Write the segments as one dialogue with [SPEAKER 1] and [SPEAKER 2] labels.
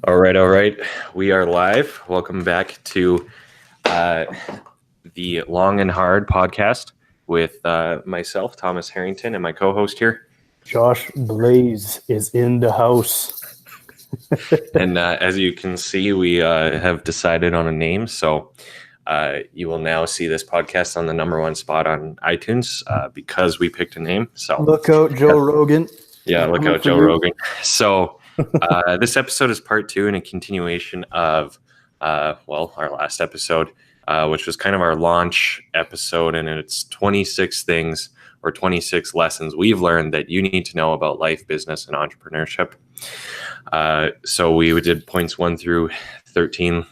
[SPEAKER 1] All right. We are live. Welcome back to the Long and Hard podcast with myself, Thomas Harrington, and my co-host here.
[SPEAKER 2] Josh Blaze is in the house.
[SPEAKER 1] And as you can see, we have decided on a name. So you will now see this podcast on the #1 spot on iTunes because we picked a name. So
[SPEAKER 2] look out, Joe Rogan.
[SPEAKER 1] Yeah, look out, Joe Rogan. So this episode is part 2 and a continuation of, our last episode, which was kind of our launch episode. And it's 26 things or 26 lessons we've learned that you need to know about life, business, and entrepreneurship. So we did points 1 through 13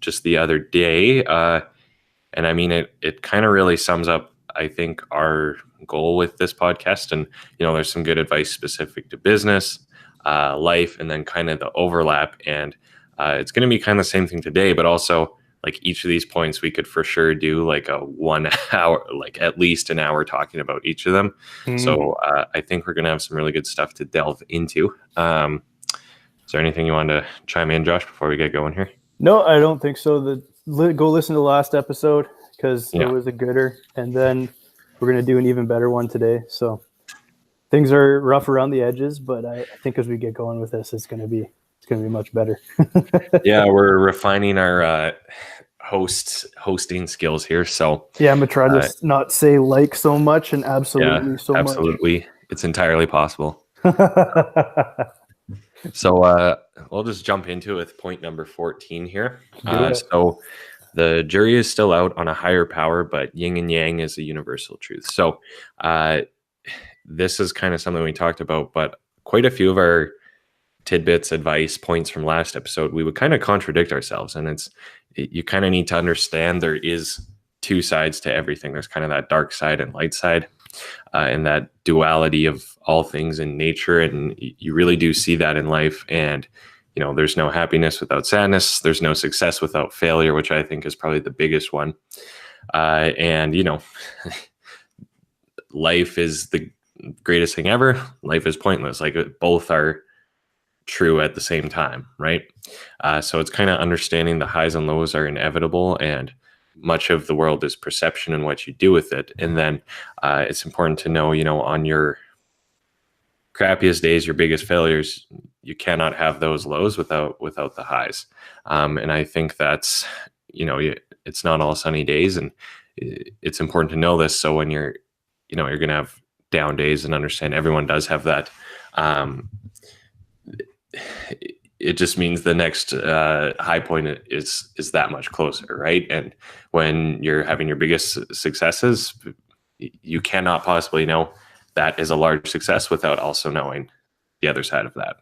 [SPEAKER 1] just the other day. And I mean, it kind of really sums up, I think, our goal with this podcast. And, there's some good advice specific to business, life, and then kind of the overlap. And it's going to be kind of the same thing today, but also like each of these points, we could for sure do like a 1 hour, like at least an hour talking about each of them. Mm-hmm. So I think we're going to have some really good stuff to delve into. Is there anything you want to chime in, Josh, before we get going here?
[SPEAKER 2] No, I don't think so. Go listen to the last episode because it was a gooder. And then we're going to do an even better one today. So things are rough around the edges, but I think as we get going with this, it's going to be much better.
[SPEAKER 1] Yeah, we're refining our hosting skills here. So
[SPEAKER 2] yeah, I'm going to try to not say like so much and absolutely much.
[SPEAKER 1] Absolutely. It's entirely possible. So we'll just jump into it with point number 14 here. So the jury is still out on a higher power, but yin and yang is a universal truth. So this is kind of something we talked about, but quite a few of our tidbits, advice, points from last episode, we would kind of contradict ourselves. And you kind of need to understand there is two sides to everything. There's kind of that dark side and light side, and that duality of all things in nature. And you really do see that in life. And there's no happiness without sadness. There's no success without failure, which I think is probably the biggest one. And life is the greatest thing ever. Life is pointless. Like both are true at the same time, right? So it's kind of understanding the highs and lows are inevitable, and much of the world is perception and what you do with it. And then it's important to know, on your crappiest days, your biggest failures, you cannot have those lows without the highs. And I think that's, it's not all sunny days, and it's important to know this. So when you're going to have down days, and understand everyone does have that. It just means the next high point is that much closer, right? And when you're having your biggest successes, you cannot possibly know that is a large success without also knowing the other side of that.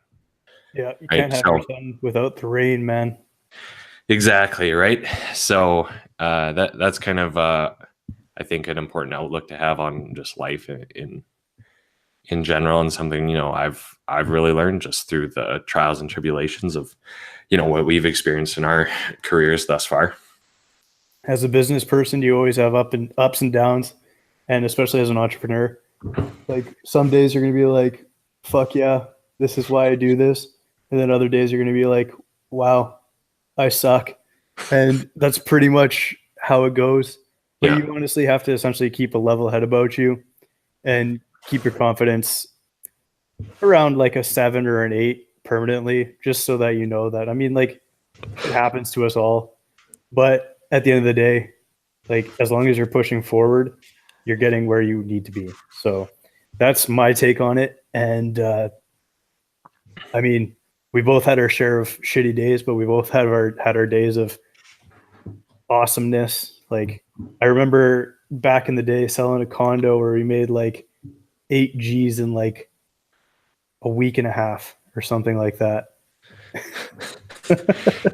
[SPEAKER 2] Yeah, you can't have your sun without the rain, man.
[SPEAKER 1] Exactly, right? So that's kind of I think an important outlook to have on just life in general, and something I've really learned just through the trials and tribulations of what we've experienced in our careers thus far.
[SPEAKER 2] As a business person, you always have ups and downs, and especially as an entrepreneur, like some days you're going to be like, fuck yeah, this is why I do this. And then other days you're going to be like, wow, I suck. And that's pretty much how it goes. But you honestly have to essentially keep a level head about you and keep your confidence around like a 7 or an 8 permanently, just so that you know that. I mean, like, it happens to us all. But at the end of the day, like, as long as you're pushing forward, you're getting where you need to be. So that's my take on it. And I mean, we both had our share of shitty days, but we both had our days of awesomeness. Like, I remember back in the day selling a condo where we made like 8 G's in like a week and a half or something like that.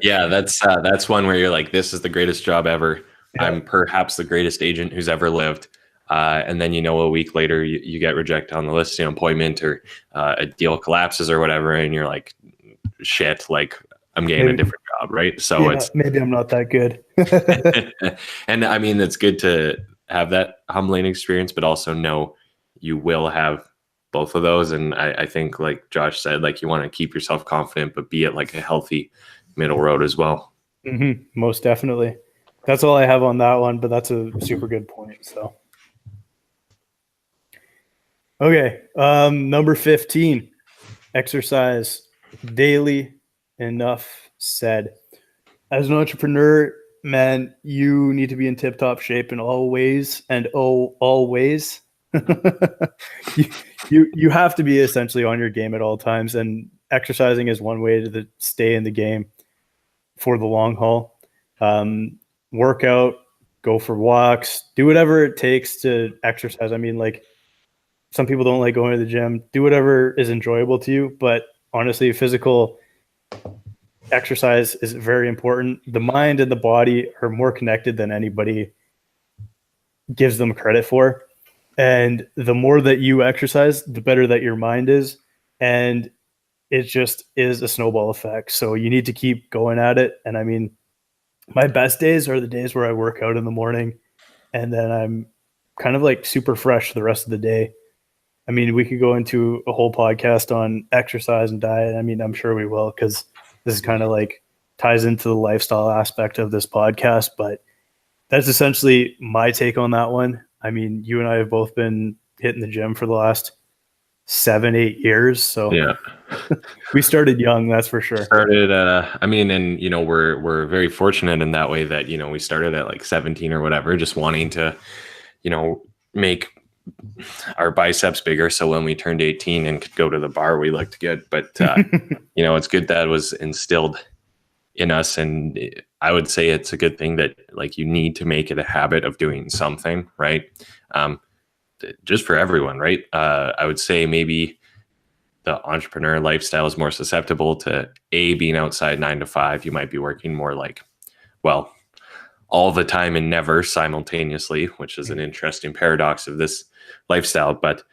[SPEAKER 1] Yeah, that's one where you're like, this is the greatest job ever. Yeah. I'm perhaps the greatest agent who's ever lived. And then, a week later you get rejected on the listing appointment, or a deal collapses or whatever. And you're like, shit, like I'm getting a different job. Right. So
[SPEAKER 2] maybe I'm not that good.
[SPEAKER 1] And I mean, it's good to have that humbling experience, but also know you will have both of those. And I think, like Josh said, like you want to keep yourself confident, but be at like a healthy middle road as well.
[SPEAKER 2] Mm-hmm. Most definitely. That's all I have on that one, but that's a super good point. So, okay. Number 15, exercise daily. Enough said. As an entrepreneur, man, you need to be in tip-top shape in all ways and always. you have to be essentially on your game at all times, and exercising is one way to stay in the game for the long haul. Work out, go for walks, do whatever it takes to exercise. I mean, like, some people don't like going to the gym. Do whatever is enjoyable to you, but honestly, physical exercise is very important. The mind and the body are more connected than anybody gives them credit for. And the more that you exercise, the better that your mind is. And it just is a snowball effect. So you need to keep going at it. And I mean, my best days are the days where I work out in the morning and then I'm kind of like super fresh the rest of the day. I mean, we could go into a whole podcast on exercise and diet. I mean, I'm sure we will, because this is kind of like ties into the lifestyle aspect of this podcast, but that's essentially my take on that one. I mean, you and I have both been hitting the gym for the last 7-8 years. So
[SPEAKER 1] Yeah.
[SPEAKER 2] We started young, that's for sure.
[SPEAKER 1] I mean, and you know, we're very fortunate in that way that, you know, we started at like 17 or whatever, just wanting to, you know, make our biceps bigger. So when we turned 18 and could go to the bar, we looked good. But you know, it's good that was instilled in us, and I would say it's a good thing that like you need to make it a habit of doing something, right? Just for everyone, right? I would say maybe the entrepreneur lifestyle is more susceptible to being outside 9 to 5. You might be working more like, well, all the time and never simultaneously, which is an interesting paradox of this lifestyle. But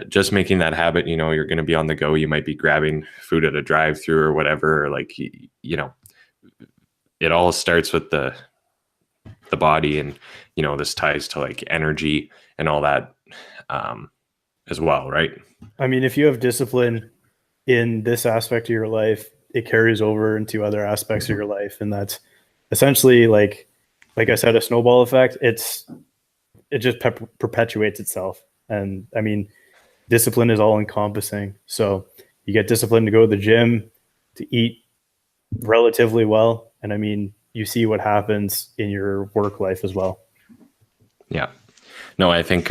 [SPEAKER 1] just making that habit, you know, you're going to be on the go. You might be grabbing food at a drive-through or whatever, or like, you know, it all starts with the body, and, you know, this ties to like energy and all that as well, right?
[SPEAKER 2] I mean, if you have discipline in this aspect of your life, it carries over into other aspects of your life. And that's essentially like I said, a snowball effect. It just perpetuates itself. And I mean, discipline is all encompassing. So you get discipline to go to the gym, to eat relatively well. And I mean, you see what happens in your work life as well.
[SPEAKER 1] Yeah. No, I think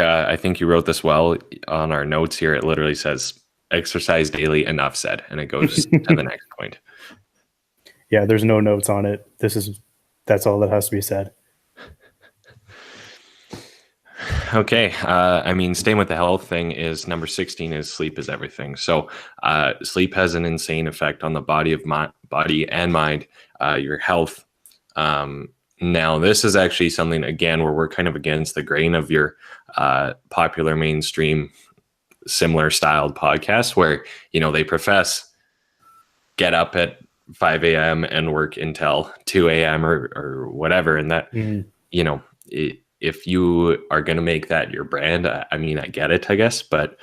[SPEAKER 1] you wrote this well on our notes here. It literally says exercise daily, enough said, and it goes to the next point.
[SPEAKER 2] Yeah, there's no notes on it. That's all that has to be said.
[SPEAKER 1] Okay. I mean, staying with the health thing is number 16 is sleep is everything. So sleep has an insane effect on the body and mind, your health. Now, this is actually something, again, where we're kind of against the grain of your popular mainstream similar styled podcasts where, you know, they profess get up at 5 a.m. and work until 2 a.m. or whatever. And that, you know, if you are going to make that your brand, I mean, I get it, I guess. But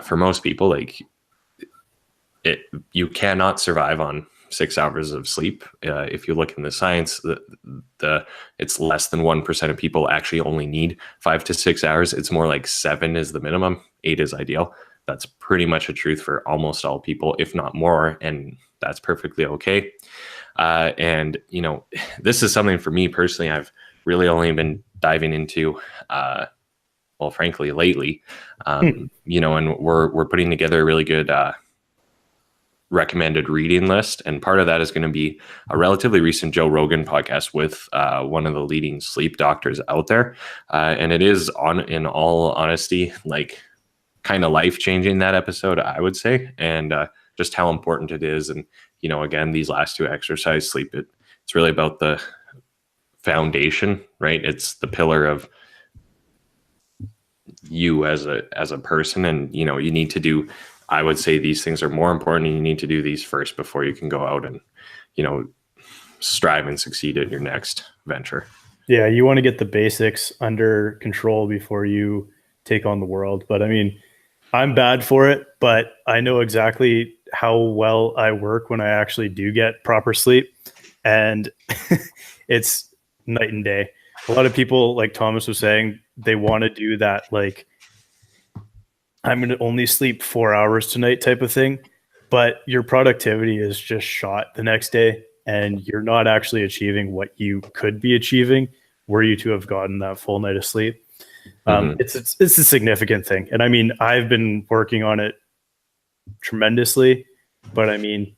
[SPEAKER 1] for most people, like, you cannot survive on 6 hours of sleep. If you look in the science, it's less than 1% of people actually only need 5 to 6 hours. It's more like 7 is the minimum, 8 is ideal. That's pretty much a truth for almost all people, if not more, and that's perfectly okay. And, you know, this is something for me personally, I've really only been diving into, well, frankly, lately, you know, and we're putting together a really good recommended reading list, and part of that is going to be a relatively recent Joe Rogan podcast with one of the leading sleep doctors out there, and it is, in all honesty, like kind of life-changing, that episode, I would say, and just how important it is. And, you know, again, these last two, exercise, sleep, it's really about the foundation, right? It's the pillar of you as a person, and, you know, you need to do, I would say these things are more important, and you need to do these first before you can go out and, you know, strive and succeed at your next venture.
[SPEAKER 2] Yeah, you want to get the basics under control before you take on the world. But I mean, I'm bad for it, but I know exactly how well I work when I actually do get proper sleep. And it's night and day. A lot of people, like Thomas was saying, they want to do that, like, I'm going to only sleep 4 hours tonight type of thing. But your productivity is just shot the next day, and you're not actually achieving what you could be achieving were you to have gotten that full night of sleep. It's a significant thing. And I mean, I've been working on it tremendously, but I mean,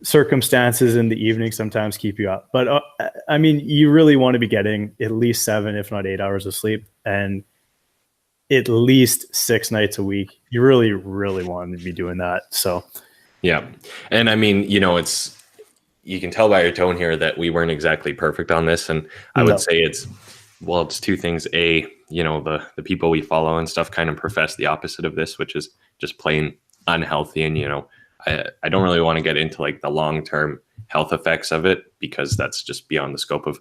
[SPEAKER 2] circumstances in the evening sometimes keep you up. But I mean, you really want to be getting at least 7, if not 8 hours of sleep, and at least 6 nights a week. You really, really want to be doing that. So,
[SPEAKER 1] yeah. And I mean, you can tell by your tone here that we weren't exactly perfect on this. And I would say it's two things. A, the people we follow and stuff kind of profess the opposite of this, which is just plain unhealthy. And, I don't really want to get into like the long-term health effects of it, because that's just beyond the scope of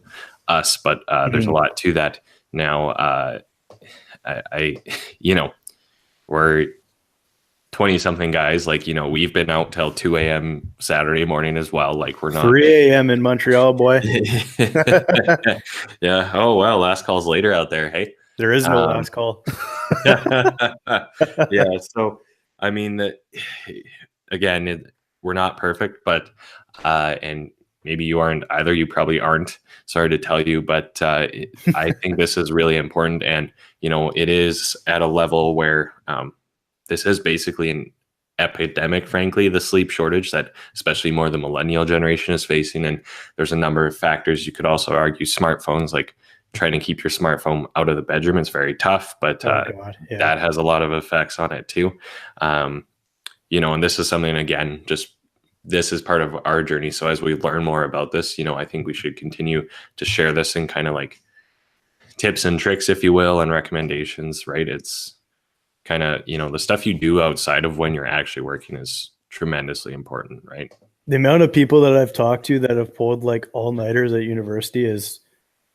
[SPEAKER 1] us. But there's a lot to that. Now, we're 20 something guys, like, we've been out till 2 a.m. Saturday morning as well. Like, we're not
[SPEAKER 2] 3 a.m. in Montreal, boy.
[SPEAKER 1] Yeah. Oh, well, last call's later out there. Hey,
[SPEAKER 2] there is no last call.
[SPEAKER 1] Yeah. So, I mean, again, we're not perfect, but, and maybe you aren't either. You probably aren't. Sorry to tell you, but I think this is really important. And, it is at a level where this is basically an epidemic, frankly, the sleep shortage that especially more the millennial generation is facing. And there's a number of factors. You could also argue smartphones, like trying to keep your smartphone out of the bedroom. It's very tough, but that has a lot of effects on it too. And this is something, again, this is part of our journey. So as we learn more about this, I think we should continue to share this in kind of like tips and tricks, if you will, and recommendations, right? It's kind of, the stuff you do outside of when you're actually working is tremendously important, right?
[SPEAKER 2] The amount of people that I've talked to that have pulled like all-nighters at university is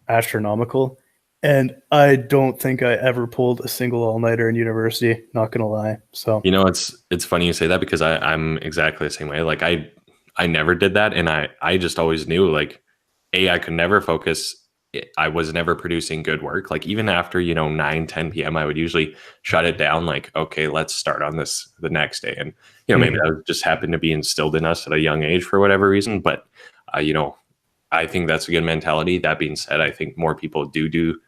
[SPEAKER 2] astronomical. And I don't think I ever pulled a single all-nighter in university, not gonna lie. So
[SPEAKER 1] it's funny you say that, because I'm exactly the same way. Like I never did that, and I just always knew, like, I could never focus. I was never producing good work. Like, even after 9, 10 p.m., I would usually shut it down, like, okay, let's start on this the next day. And maybe that just happened to be instilled in us at a young age for whatever reason, but I think that's a good mentality. That being said, I think more people do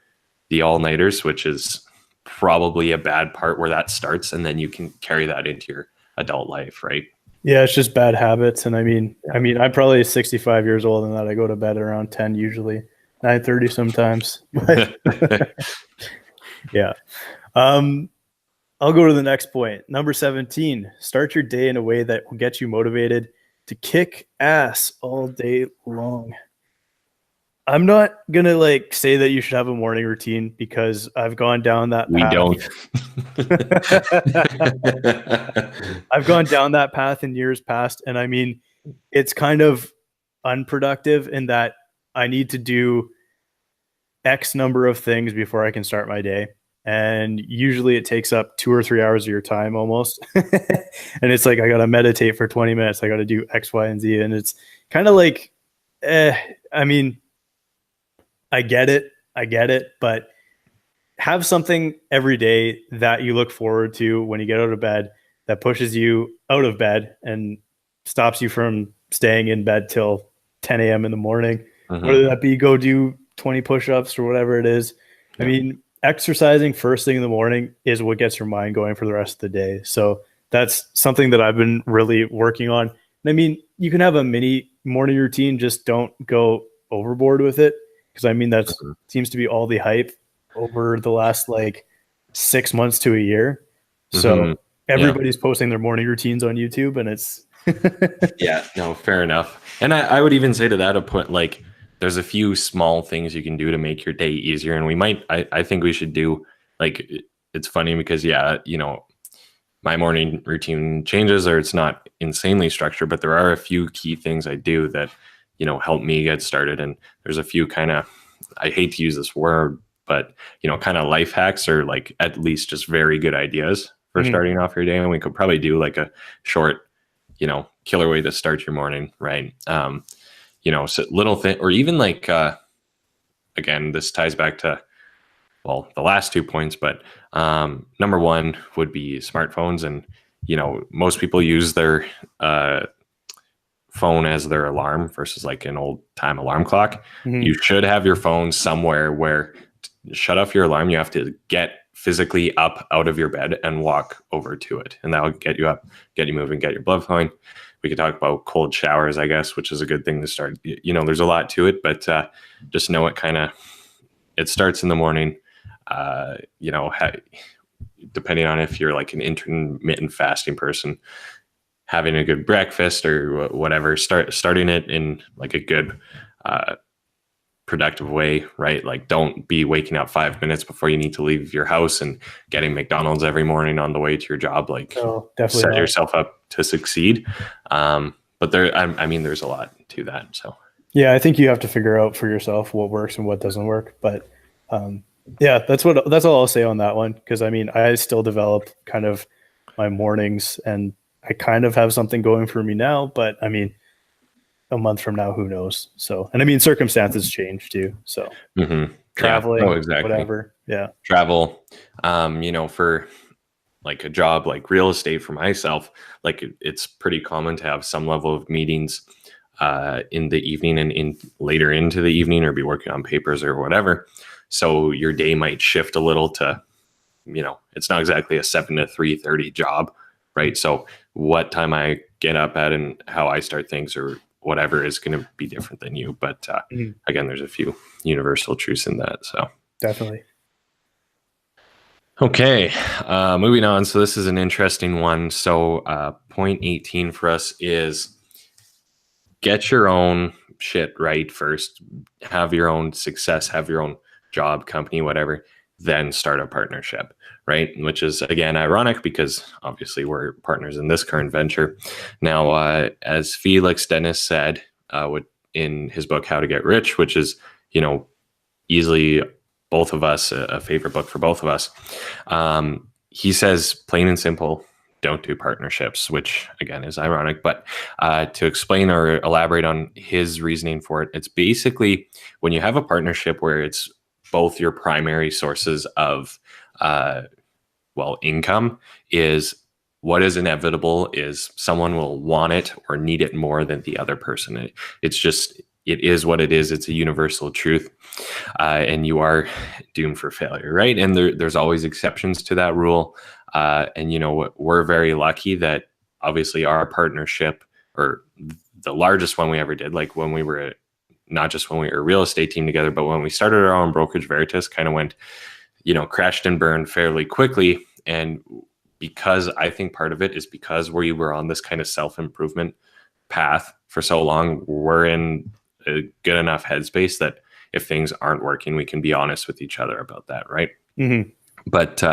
[SPEAKER 1] the all-nighters, which is probably a bad part where that starts, and then you can carry that into your adult life, right?
[SPEAKER 2] Yeah, it's just bad habits. And I mean, I'm probably 65 years old, and that I go to bed around 10 usually, 9:30 sometimes. Yeah. I'll go to the next point. Number 17, start your day in a way that will get you motivated to kick ass all day long. I'm not going to like say that you should have a morning routine, because I've gone down that path.
[SPEAKER 1] We don't.
[SPEAKER 2] I've gone down that path in years past. And I mean, it's kind of unproductive in that I need to do X number of things before I can start my day. And usually it takes up 2 or 3 hours of your time almost. And it's like, I got to meditate for 20 minutes. I got to do X, Y, and Z. And it's kind of like, I mean, I get it, but have something every day that you look forward to when you get out of bed, that pushes you out of bed and stops you from staying in bed till 10 a.m. in the morning. Whether that be go do 20 push-ups or whatever it is. I mean, exercising first thing in the morning is what gets your mind going for the rest of the day. So that's something that I've been really working on. And I mean, you can have a mini morning routine, just don't go overboard with it. Because I mean, that seems to be all the hype over the last like 6 months to a year. So everybody's posting their morning routines on YouTube, and it's
[SPEAKER 1] yeah, no, fair enough. And I would even say to that a point, like, there's a few small things you can do to make your day easier. And I think we should do, like, it's funny because, my morning routine changes, or it's not insanely structured, but there are a few key things I do that, help me get started. And there's a few kind of, I hate to use this word, but, kind of life hacks, or like at least just very good ideas for starting off your day. And we could probably do like a short, killer way to start your morning, right? So little thing, or even like, again, this ties back to, well, the last 2 points, but number one would be smartphones. And, most people use their phone as their alarm versus like an old time alarm clock. You should have your phone somewhere where shut off your alarm. You have to get physically up out of your bed and walk over to it. And that'll get you up, get you moving, get your blood flowing. We could talk about cold showers, I guess, which is a good thing to start. There's a lot to it, but just know it starts in the morning. Depending on if you're like an intermittent fasting person, having a good breakfast or whatever, starting it in like a good productive way, right? Like don't be waking up 5 minutes before you need to leave your house and getting McDonald's every morning on the way to your job. Like set yourself up to succeed. But there's a lot to that. So
[SPEAKER 2] yeah, I think you have to figure out for yourself what works and what doesn't work. But that's all I'll say on that one. Cause I still develop kind of my mornings, and I kind of have something going for me now, but a month from now, who knows? So, and circumstances change too. So traveling, exactly. Whatever. Yeah.
[SPEAKER 1] Travel, for like a job, like real estate for myself, like it's pretty common to have some level of meetings in the evening and in later into the evening, or be working on papers or whatever. So your day might shift a little to, it's not exactly a 7 to 3:30 job, right? So what time I get up at and how I start things or whatever is going to be different than you. But again, there's a few universal truths in that. So
[SPEAKER 2] definitely.
[SPEAKER 1] Okay, moving on. So this is an interesting one. So point 18 for us is get your own shit right first. Have your own success, have your own job, company, whatever, then start a partnership, right? Which is, again, ironic because obviously we're partners in this current venture. Now, as Felix Dennis said in his book, How to Get Rich, which is, easily both of us, a favorite book for both of us. He says, plain and simple, don't do partnerships, which again is ironic, but to explain or elaborate on his reasoning for it, it's basically when you have a partnership where it's both your primary sources of income, is what is inevitable is someone will want it or need it more than the other person. It is what it is. It's a universal truth. And you are doomed for failure, right? And there's always exceptions to that rule. And we're very lucky that obviously our partnership, or the largest one we ever did, like when we were not just when we were a real estate team together, but when we started our own brokerage, Veritas, kind of went, crashed and burned fairly quickly. And because I think part of it is because we were on this kind of self-improvement path for so long, we're in a good enough headspace that if things aren't working, we can be honest with each other about that, right?
[SPEAKER 2] Mm-hmm.
[SPEAKER 1] But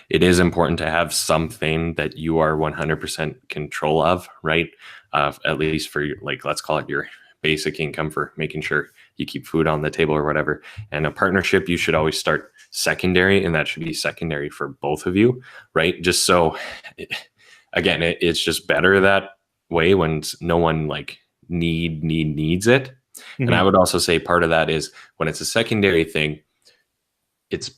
[SPEAKER 1] it is important to have something that you are 100% control of, right? At least for let's call it your basic income for making sure you keep food on the table or whatever. And a partnership, you should always start secondary, and that should be secondary for both of you, right? Just so, again, it's just better that way when no one needs it. Mm-hmm. And I would also say part of that is when it's a secondary thing, it's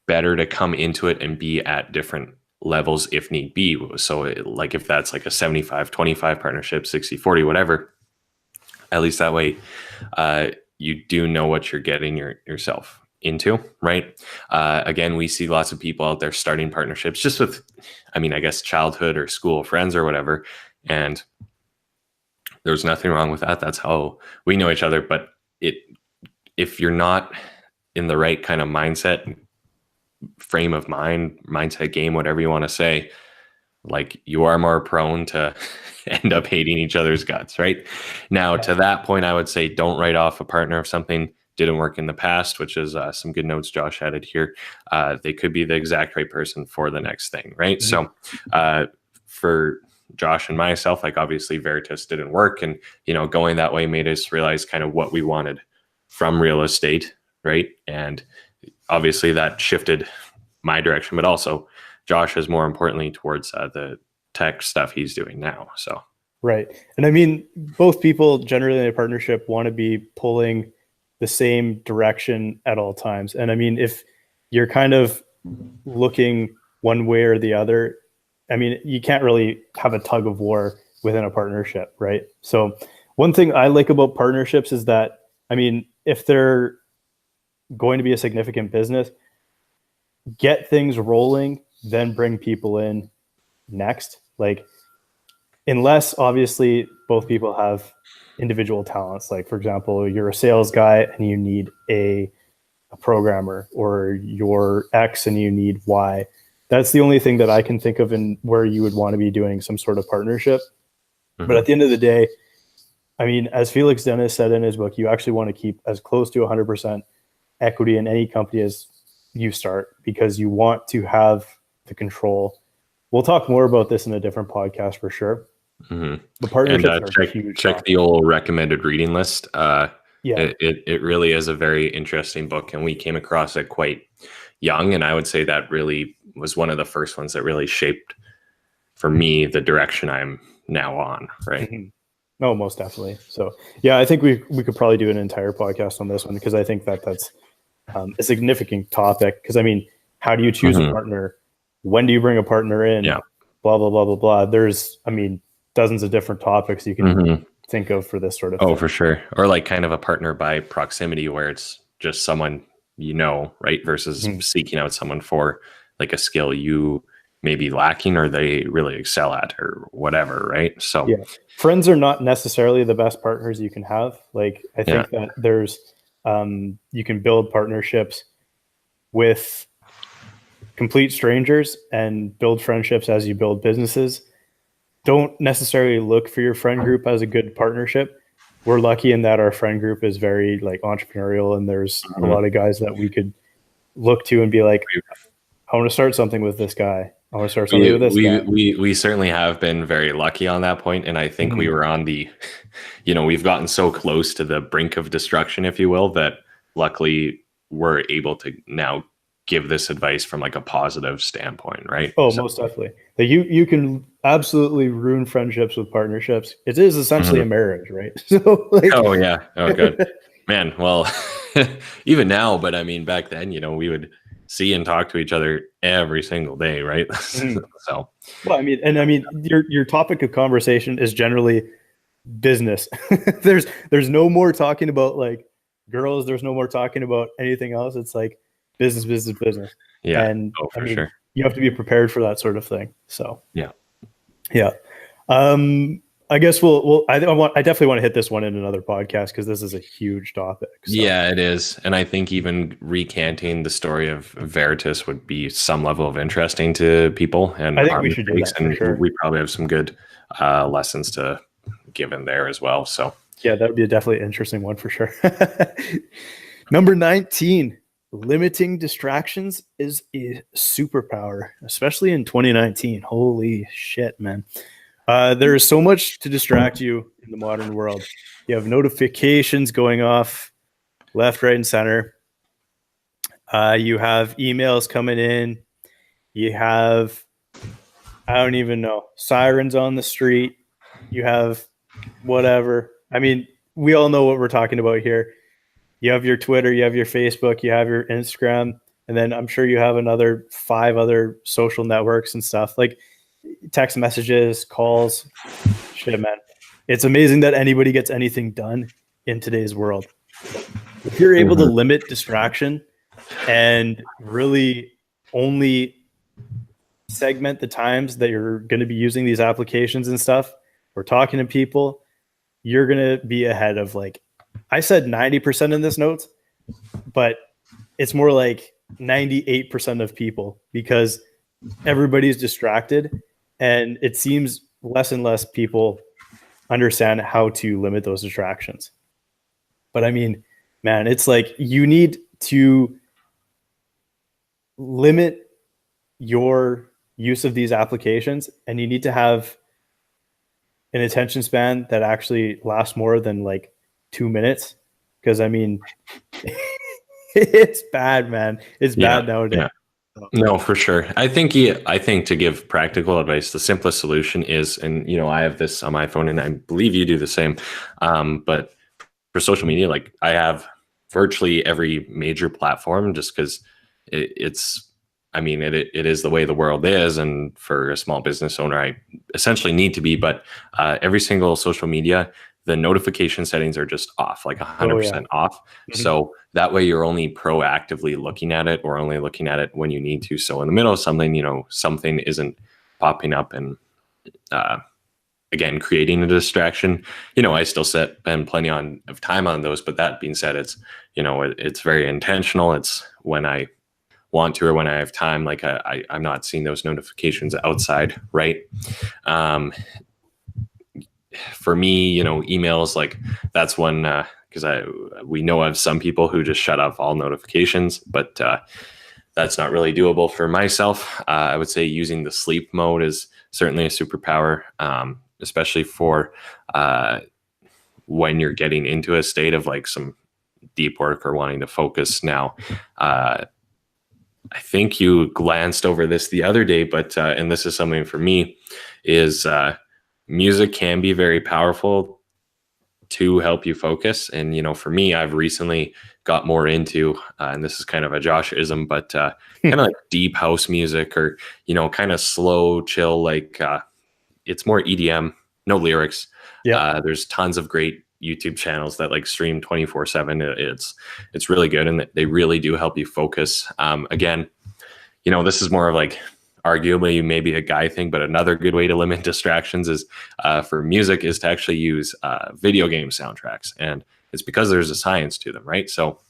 [SPEAKER 1] better to come into it and be at different levels if need be. So if that's like a 75-25 partnership, 60-40, whatever, at least that way you do know what you're getting yourself into, right? Again, we see lots of people out there starting partnerships just with, I guess, childhood or school friends or whatever. And there's nothing wrong with that. That's how we know each other. But if you're not in the right kind of frame of mind, mindset game, whatever you want to say, you are more prone to end up hating each other's guts, right? Now, to that point, I would say don't write off a partner if something didn't work in the past, which is some good notes Josh added here. They could be the exact right person for the next thing, right? Mm-hmm. So for Josh and myself, obviously Veritas didn't work, and going that way made us realize kind of what we wanted from real estate, right? And obviously that shifted my direction, but also Josh is more importantly towards the tech stuff he's doing now. So
[SPEAKER 2] right. And I mean, both people generally in a partnership want to be pulling the same direction at all times. And I mean, if you're kind of looking one way or the other, I mean, you can't really have a tug of war within a partnership, right? So one thing I like about partnerships is that, I mean, if they're going to be a significant business, get things rolling, then bring people in next. Like, unless obviously both people have individual talents. Like, for example, you're a sales guy and you need a programmer, or you're X and you need Y. That's the only thing that I can think of in where you would want to be doing some sort of partnership. But at the end of the day, I mean, as Felix Dennis said in his book, you actually want to keep as close to 100% equity in any company as you start, because you want to have the control. We'll talk more about this in a different podcast for sure. The partnerships are huge.
[SPEAKER 1] Check the old recommended reading list. It really is a very interesting book, and we came across it quite young, and I would say that really was one of the first ones that really shaped for me the direction I'm now on, right?
[SPEAKER 2] No, most definitely. So yeah, I think we could probably do an entire podcast on this one, because I think that's a significant topic. Because I mean, how do you choose a partner? When do you bring a partner in? Blah blah blah blah blah. There's, I mean, dozens of different topics you can think of for this sort of thing.
[SPEAKER 1] For sure. Or like kind of a partner by proximity, where it's just someone you know, right? Versus seeking out someone for like a skill you may be lacking or they really excel at or whatever, right? So
[SPEAKER 2] yeah, friends are not necessarily the best partners you can have. Like, I think that there's you can build partnerships with complete strangers and build friendships as you build businesses. Don't necessarily look for your friend group as a good partnership. We're lucky in that our friend group is very like entrepreneurial, and there's a lot of guys that we could look to and be like, I want to start something with this guy. I want to start something with this guy.
[SPEAKER 1] We certainly have been very lucky on that point. And I think we were on the, we've gotten so close to the brink of destruction, if you will, that luckily we're able to now give this advice from like a positive standpoint, right?
[SPEAKER 2] Oh, most definitely. Like you can absolutely ruin friendships with partnerships. It is essentially a marriage, right? So like,
[SPEAKER 1] oh yeah. Oh, good. Man, well, even now, but I mean, back then, we would see and talk to each other every single day, right? So,
[SPEAKER 2] well, I mean, your topic of conversation is generally business. there's no more talking about like girls. There's no more talking about anything else. It's like business.
[SPEAKER 1] Yeah.
[SPEAKER 2] And
[SPEAKER 1] for sure.
[SPEAKER 2] You have to be prepared for that sort of thing. So
[SPEAKER 1] yeah.
[SPEAKER 2] I guess I definitely want to hit this one in another podcast, because this is a huge topic. So.
[SPEAKER 1] Yeah, it is. And I think even recanting the story of Veritas would be some level of interesting to people. And
[SPEAKER 2] I think we should do that for sure.
[SPEAKER 1] We probably have some good lessons to give in there as well. So
[SPEAKER 2] yeah, that would be a definitely interesting one for sure. Number 19, limiting distractions is a superpower, especially in 2019. Holy shit, man. There is so much to distract you in the modern world. You have notifications going off left, right, and center. You have emails coming in. You have, I don't even know, sirens on the street. You have whatever. I mean, we all know what we're talking about here. You have your Twitter, you have your Facebook, you have your Instagram, and then I'm sure you have another 5 other social networks and stuff. Like, text messages, calls, shit, man. It's amazing that anybody gets anything done in today's world. If you're able to limit distraction and really only segment the times that you're going to be using these applications and stuff or talking to people, you're going to be ahead of, like, I said 90% in this notes, but it's more like 98% of people, because everybody's distracted. And it seems less and less people understand how to limit those distractions. But I mean, man, it's like you need to limit your use of these applications, and you need to have an attention span that actually lasts more than like 2 minutes. Because I mean, it's bad, man. It's bad nowadays.
[SPEAKER 1] No, for sure. I think to give practical advice, the simplest solution is, and I have this on my phone, and I believe you do the same. But for social media, like I have virtually every major platform, just because it's, I mean, it is the way the world is, and for a small business owner, I essentially need to be. But every single social media, the notification settings are just off, like
[SPEAKER 2] Oh yeah.
[SPEAKER 1] 100% off.
[SPEAKER 2] Mhm.
[SPEAKER 1] So that way you're only proactively looking at it, or only looking at it when you need to. So in the middle of something, something isn't popping up and uh, again creating a distraction. I still spend plenty of time on those, but that being said, it's very intentional. It's when I want to, or when I have time. Like I'm not seeing those notifications outside, right? For me, emails, like that's one, because we know of some people who just shut off all notifications, but that's not really doable for myself. I would say using the sleep mode is certainly a superpower, especially for when you're getting into a state of like some deep work or wanting to focus. Now, I think you glanced over this the other day, but and this is something for me, is music can be very powerful to help you focus. And for me, I've recently got more into, and this is kind of a Josh-ism, but kind of like deep house music, or kind of slow, chill, like it's more EDM, no lyrics.
[SPEAKER 2] Yeah.
[SPEAKER 1] There's tons of great YouTube channels that like stream 24/7. It's really good, and they really do help you focus. Again, this is more of like arguably maybe a guy thing, but another good way to limit distractions is for music is to actually use video game soundtracks. And it's because there's a science to them, right? So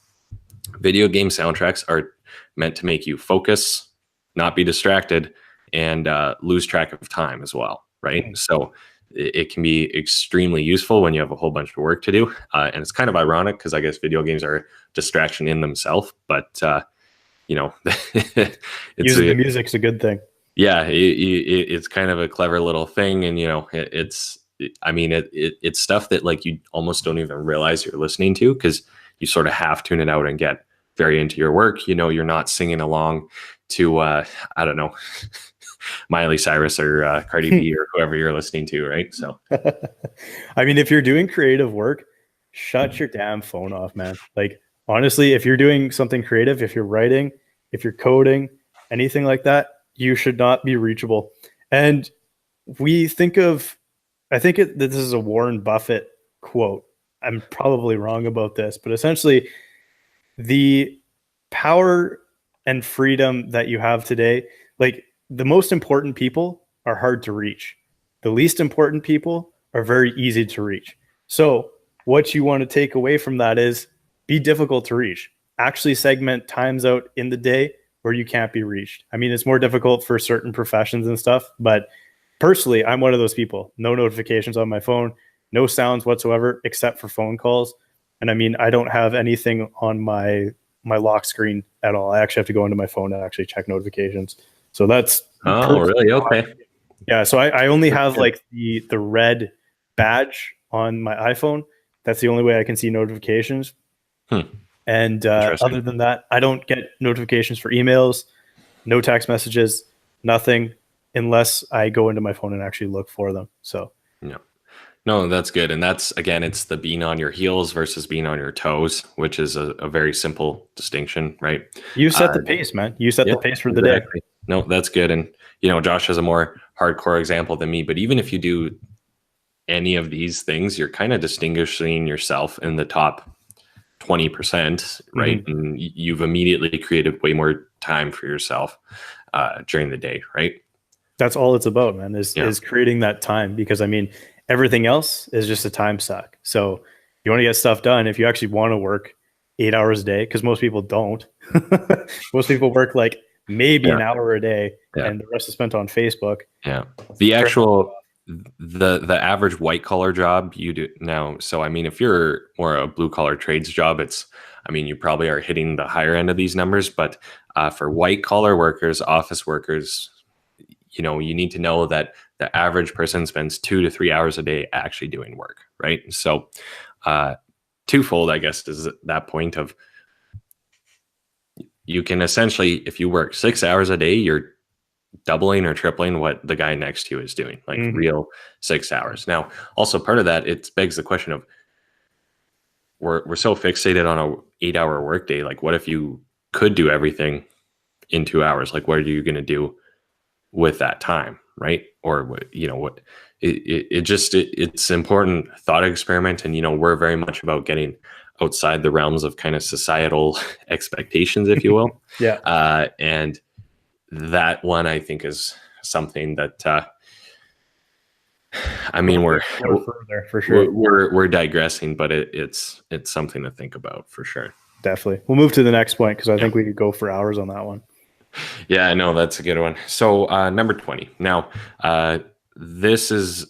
[SPEAKER 1] video game soundtracks are meant to make you focus, not be distracted, and lose track of time as well, right? So it can be extremely useful when you have a whole bunch of work to do. And it's kind of ironic because I guess video games are a distraction in themselves, but it's
[SPEAKER 2] Using the music's a good thing.
[SPEAKER 1] yeah, it's kind of a clever little thing. And it's stuff that like you almost don't even realize you're listening to, because you sort of half tune it out and get very into your work. You're not singing along to I don't know, Miley Cyrus or Cardi B or whoever you're listening to, right? So
[SPEAKER 2] I mean, if you're doing creative work, shut your damn phone off, man. Like, honestly, if you're doing something creative, if you're writing, if you're coding, anything like that, you should not be reachable. And we think of, I think this is a Warren Buffett quote. I'm probably wrong about this, but essentially, the power and freedom that you have today, like the most important people are hard to reach. The least important people are very easy to reach. So, what you want to take away from that is be difficult to reach. Actually, segment times out in the day where you can't be reached. I mean, it's more difficult for certain professions and stuff, but personally, I'm one of those people. No notifications on my phone, no sounds whatsoever except for phone calls. And I mean, I don't have anything on my lock screen at all. I actually have to go into my phone and actually check notifications. So that's
[SPEAKER 1] really? Okay.
[SPEAKER 2] Yeah. So I only have like the red badge on my iPhone. That's the only way I can see notifications. And other than that, I don't get notifications for emails, no text messages, nothing, unless I go into my phone and actually look for them. So
[SPEAKER 1] no, that's good. And that's, again, it's the being on your heels versus being on your toes, which is a very simple distinction, right?
[SPEAKER 2] You set the pace, man. You set the pace for the day.
[SPEAKER 1] No, that's good. And, Josh has a more hardcore example than me, but even if you do any of these things, you're kind of distinguishing yourself in the top 20%, right?
[SPEAKER 2] Mm-hmm.
[SPEAKER 1] And you've immediately created way more time for yourself during the day, right?
[SPEAKER 2] That's all it's about, man, is creating that time. Because I mean, everything else is just a time suck. So you want to get stuff done. If you actually want to work 8 hours a day, because most people don't. Most people work like maybe an hour a day, and the rest is spent on Facebook.
[SPEAKER 1] Yeah. The actual the average white collar job you do now. So I mean, if you're more a blue collar trades job, you probably are hitting the higher end of these numbers. But for white collar workers, office workers, you need to know that the average person spends 2 to 3 hours a day actually doing work, right? So twofold, I guess, is that point of you can essentially, if you work 6 hours a day, you're doubling or tripling what the guy next to you is doing, like real 6 hours. Now, also part of that, it begs the question of we're so fixated on a 8-hour workday. Like, what if you could do everything in 2 hours? Like, what are you going to do with that time, right? Or what, what it's important thought experiment. And, we're very much about getting outside the realms of kind of societal expectations, if you will.
[SPEAKER 2] Yeah.
[SPEAKER 1] And that one, I think, is something that, I mean, we're
[SPEAKER 2] further for sure.
[SPEAKER 1] We're digressing, but it's something to think about for sure.
[SPEAKER 2] Definitely. We'll move to the next point because I think we could go for hours on that one.
[SPEAKER 1] Yeah, I know, that's a good one. So number 20. Now, this is,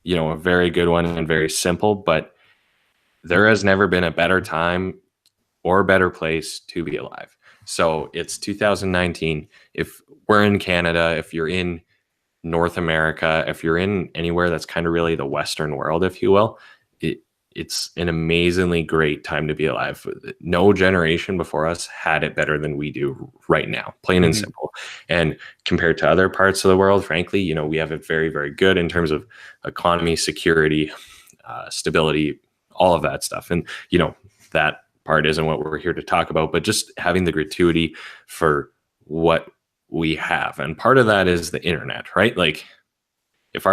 [SPEAKER 1] a very good one and very simple, but there has never been a better time or better place to be alive. So it's 2019. If we're in Canada, if you're in North America, if you're in anywhere that's kind of really the Western world, if you will, it's an amazingly great time to be alive. No generation before us had it better than we do right now, plain and simple. And compared to other parts of the world, frankly, we have it very, very good in terms of economy, security, stability, all of that stuff. And, that part isn't what we're here to talk about, but just having the gratuity for what we have. And part of that is the internet, right? Like, if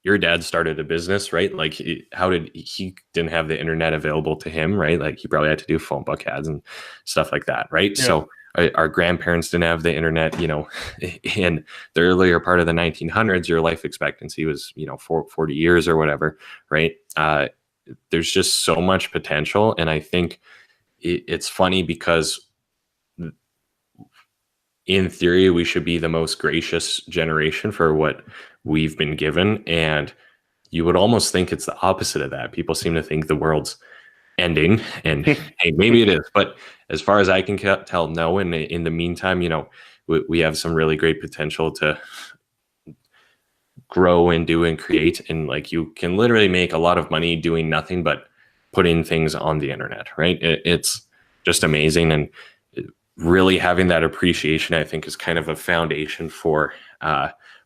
[SPEAKER 1] your dad started a business, right? Like, how did he didn't have the internet available to him, right? Like, he probably had to do phone book ads and stuff like that, right? Yeah. So our grandparents didn't have the internet, in the earlier part of the 1900s, your life expectancy was, 40 years or whatever, right? There's just so much potential. And I think it's funny because in theory, we should be the most gracious generation for what we've been given. And you would almost think it's the opposite of that. People seem to think the world's ending, and hey, maybe it is. But as far as I can tell, no. And in the meantime, we have some really great potential to grow and do and create. And like, you can literally make a lot of money doing nothing but putting things on the internet, right? It's just amazing. And really having that appreciation, I think, is kind of a foundation for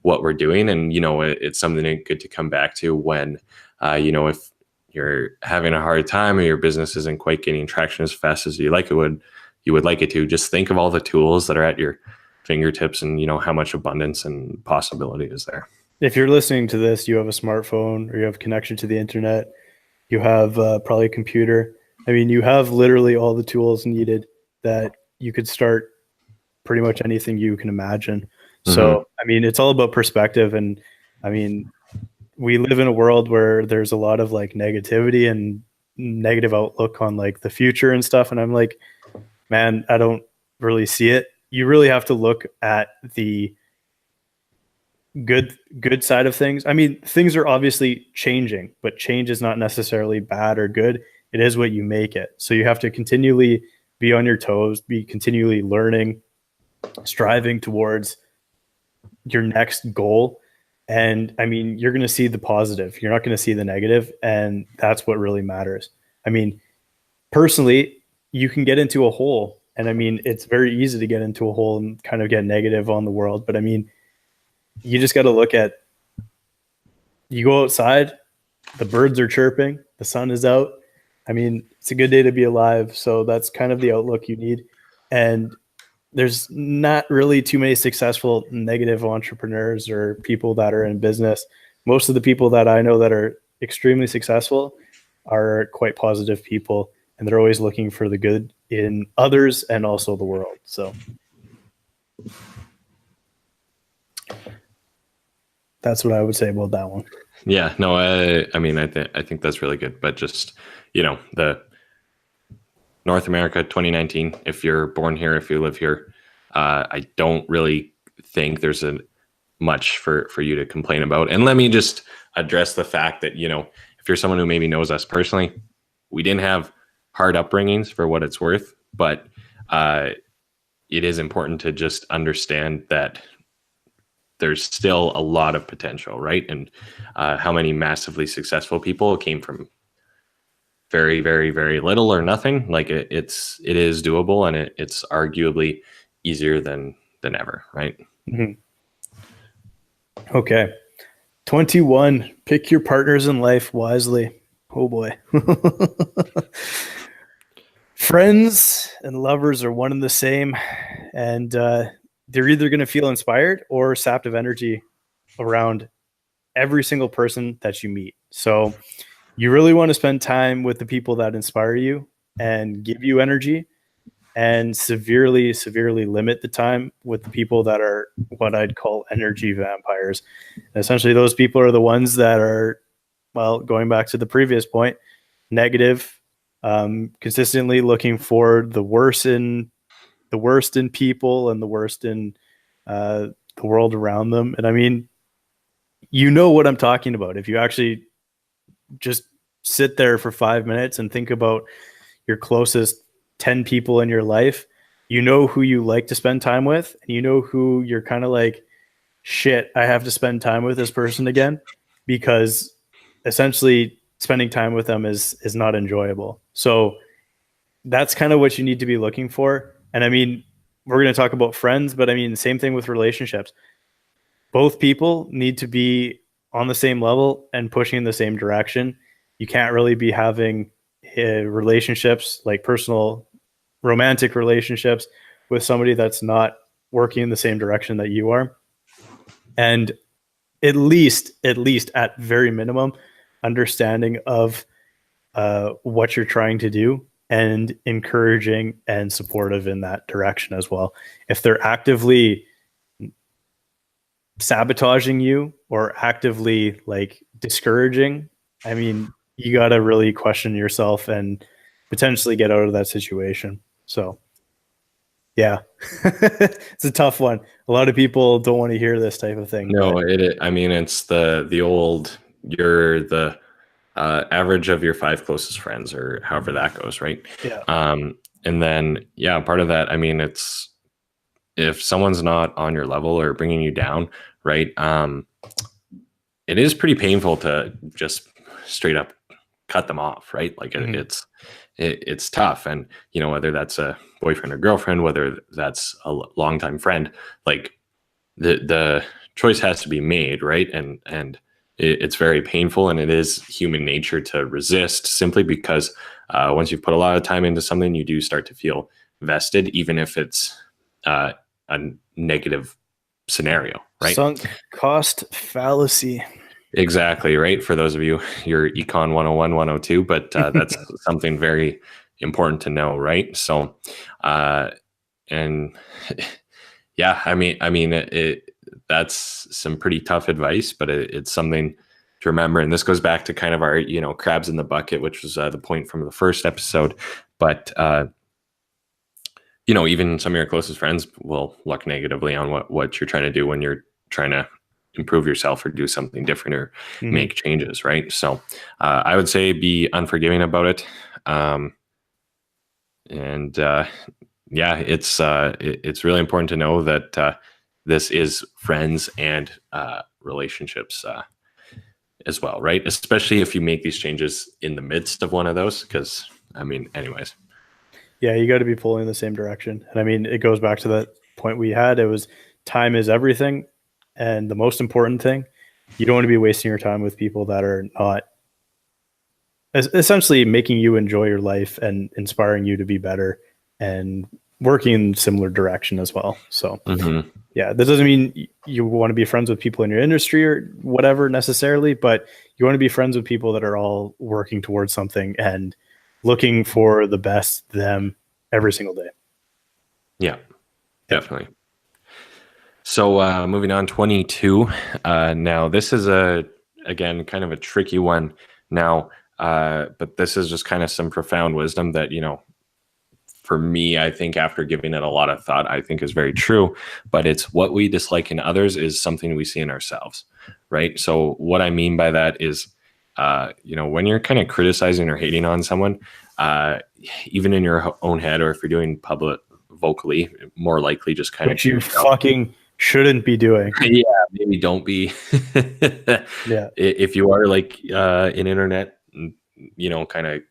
[SPEAKER 1] what we're doing. And, it's something good to come back to when, if you're having a hard time or your business isn't quite getting traction as fast as you would like it to, just think of all the tools that are at your fingertips and, how much abundance and possibility is there.
[SPEAKER 2] If you're listening to this, you have a smartphone or you have connection to the internet, you have probably a computer. I mean, you have literally all the tools needed that you could start pretty much anything you can imagine. So, I mean, it's all about perspective. And I mean, we live in a world where there's a lot of like negativity and negative outlook on like the future and stuff. And I'm like, man, I don't really see it. You really have to look at the good side of things. I mean, things are obviously changing, but change is not necessarily bad or good. It is what you make it. So you have to continually be on your toes, be continually learning, striving towards your next goal. And I mean, you're going to see the positive. You're not going to see the negative. And that's what really matters. I mean, personally, you can get into a hole. And I mean, it's very easy to get into a hole and kind of get negative on the world. But I mean, you just got to look at, you go outside, the birds are chirping, the sun is out. I mean, it's a good day to be alive. So that's kind of the outlook you need. And there's not really too many successful negative entrepreneurs or people that are in business. Most of the people that I know that are extremely successful are quite positive people, and they're always looking for the good in others and also the world. So that's what I would say about that one.
[SPEAKER 1] Yeah, no, I mean, I think that's really good. But just, the North America 2019, if you're born here, if you live here, I don't really think there's much for you to complain about. And let me just address the fact that, if you're someone who maybe knows us personally, we didn't have hard upbringings for what it's worth, but it is important to just understand that there's still a lot of potential, right? And how many massively successful people came from very, very, very little or nothing, like it is doable, and it's arguably easier than ever, right?
[SPEAKER 2] Mm-hmm. Okay. 21. Pick your partners in life wisely. Oh boy. Friends and lovers are one and the same, and they're either going to feel inspired or sapped of energy around every single person that you meet. So you really want to spend time with the people that inspire you and give you energy, and severely, severely limit the time with the people that are what I'd call energy vampires. And essentially, those people are the ones that are, well, going back to the previous point, negative, consistently looking for the worst in people and the worst in the world around them. And I mean, you know what I'm talking about. If you actually just sit there for 5 minutes and think about your closest 10 people in your life, you know who you like to spend time with, and you know who you're kind of like, shit, I have to spend time with this person again, because essentially spending time with them is not enjoyable. So that's kind of what you need to be looking for. And I mean, we're going to talk about friends, but I mean, same thing with relationships. Both people need to be on the same level and pushing in the same direction. You can't really be having relationships, like personal romantic relationships, with somebody that's not working in the same direction that you are. And at least at very minimum, understanding of what you're trying to do, and encouraging and supportive in that direction as well. If they're actively sabotaging you or actively like discouraging, I mean, you got to really question yourself and potentially get out of that situation. So yeah, it's a tough one. A lot of people don't want to hear this type of thing.
[SPEAKER 1] No, I mean, it's the old, you're the average of your 5 closest friends, or however that goes, right?
[SPEAKER 2] Yeah.
[SPEAKER 1] And then, yeah, part of that, I mean, it's, if someone's not on your level or bringing you down, right? It is pretty painful to just straight up cut them off, right? Like it's tough. And, you know, whether that's a boyfriend or girlfriend, whether that's a longtime friend, like the choice has to be made, right? And it's very painful, and it is human nature to resist, simply because once you've put a lot of time into something, you do start to feel vested, even if it's a negative scenario, right?
[SPEAKER 2] Sunk cost fallacy.
[SPEAKER 1] Exactly, right? For those of you, your Econ 101, 102, but that's something very important to know, right? So, and yeah, I mean, that's some pretty tough advice, but it's something to remember. And this goes back to kind of our, you know, crabs in the bucket, which was the point from the first episode. But, you know, even some of your closest friends will look negatively on what you're trying to do when you're trying to improve yourself or do something different or make changes, right? So I would say be unforgiving about it. Yeah, it's really important to know that this is friends and relationships as well, right? Especially if you make these changes in the midst of one of those, because I mean, anyways.
[SPEAKER 2] Yeah, you got to be pulling in the same direction. And I mean, it goes back to that point we had. It was time is everything. And the most important thing, you don't want to be wasting your time with people that are not essentially making you enjoy your life and inspiring you to be better and working in similar direction as well. So yeah, that doesn't mean you want to be friends with people in your industry or whatever necessarily, but you want to be friends with people that are all working towards something and looking for the best them every single day.
[SPEAKER 1] Yeah, definitely. So moving on, 22. Now this is again, kind of a tricky one now, but this is just kind of some profound wisdom that, you know, for me, I think after giving it a lot of thought, I think is very true. But it's what we dislike in others is something we see in ourselves, right? So what I mean by that is, you know, when you're kind of criticizing or hating on someone, even in your own head, or if you're doing public vocally, more likely just kind
[SPEAKER 2] Which you fucking shouldn't be doing.
[SPEAKER 1] Yeah, maybe don't be.
[SPEAKER 2] Yeah.
[SPEAKER 1] If you are like an internet, you know, kind of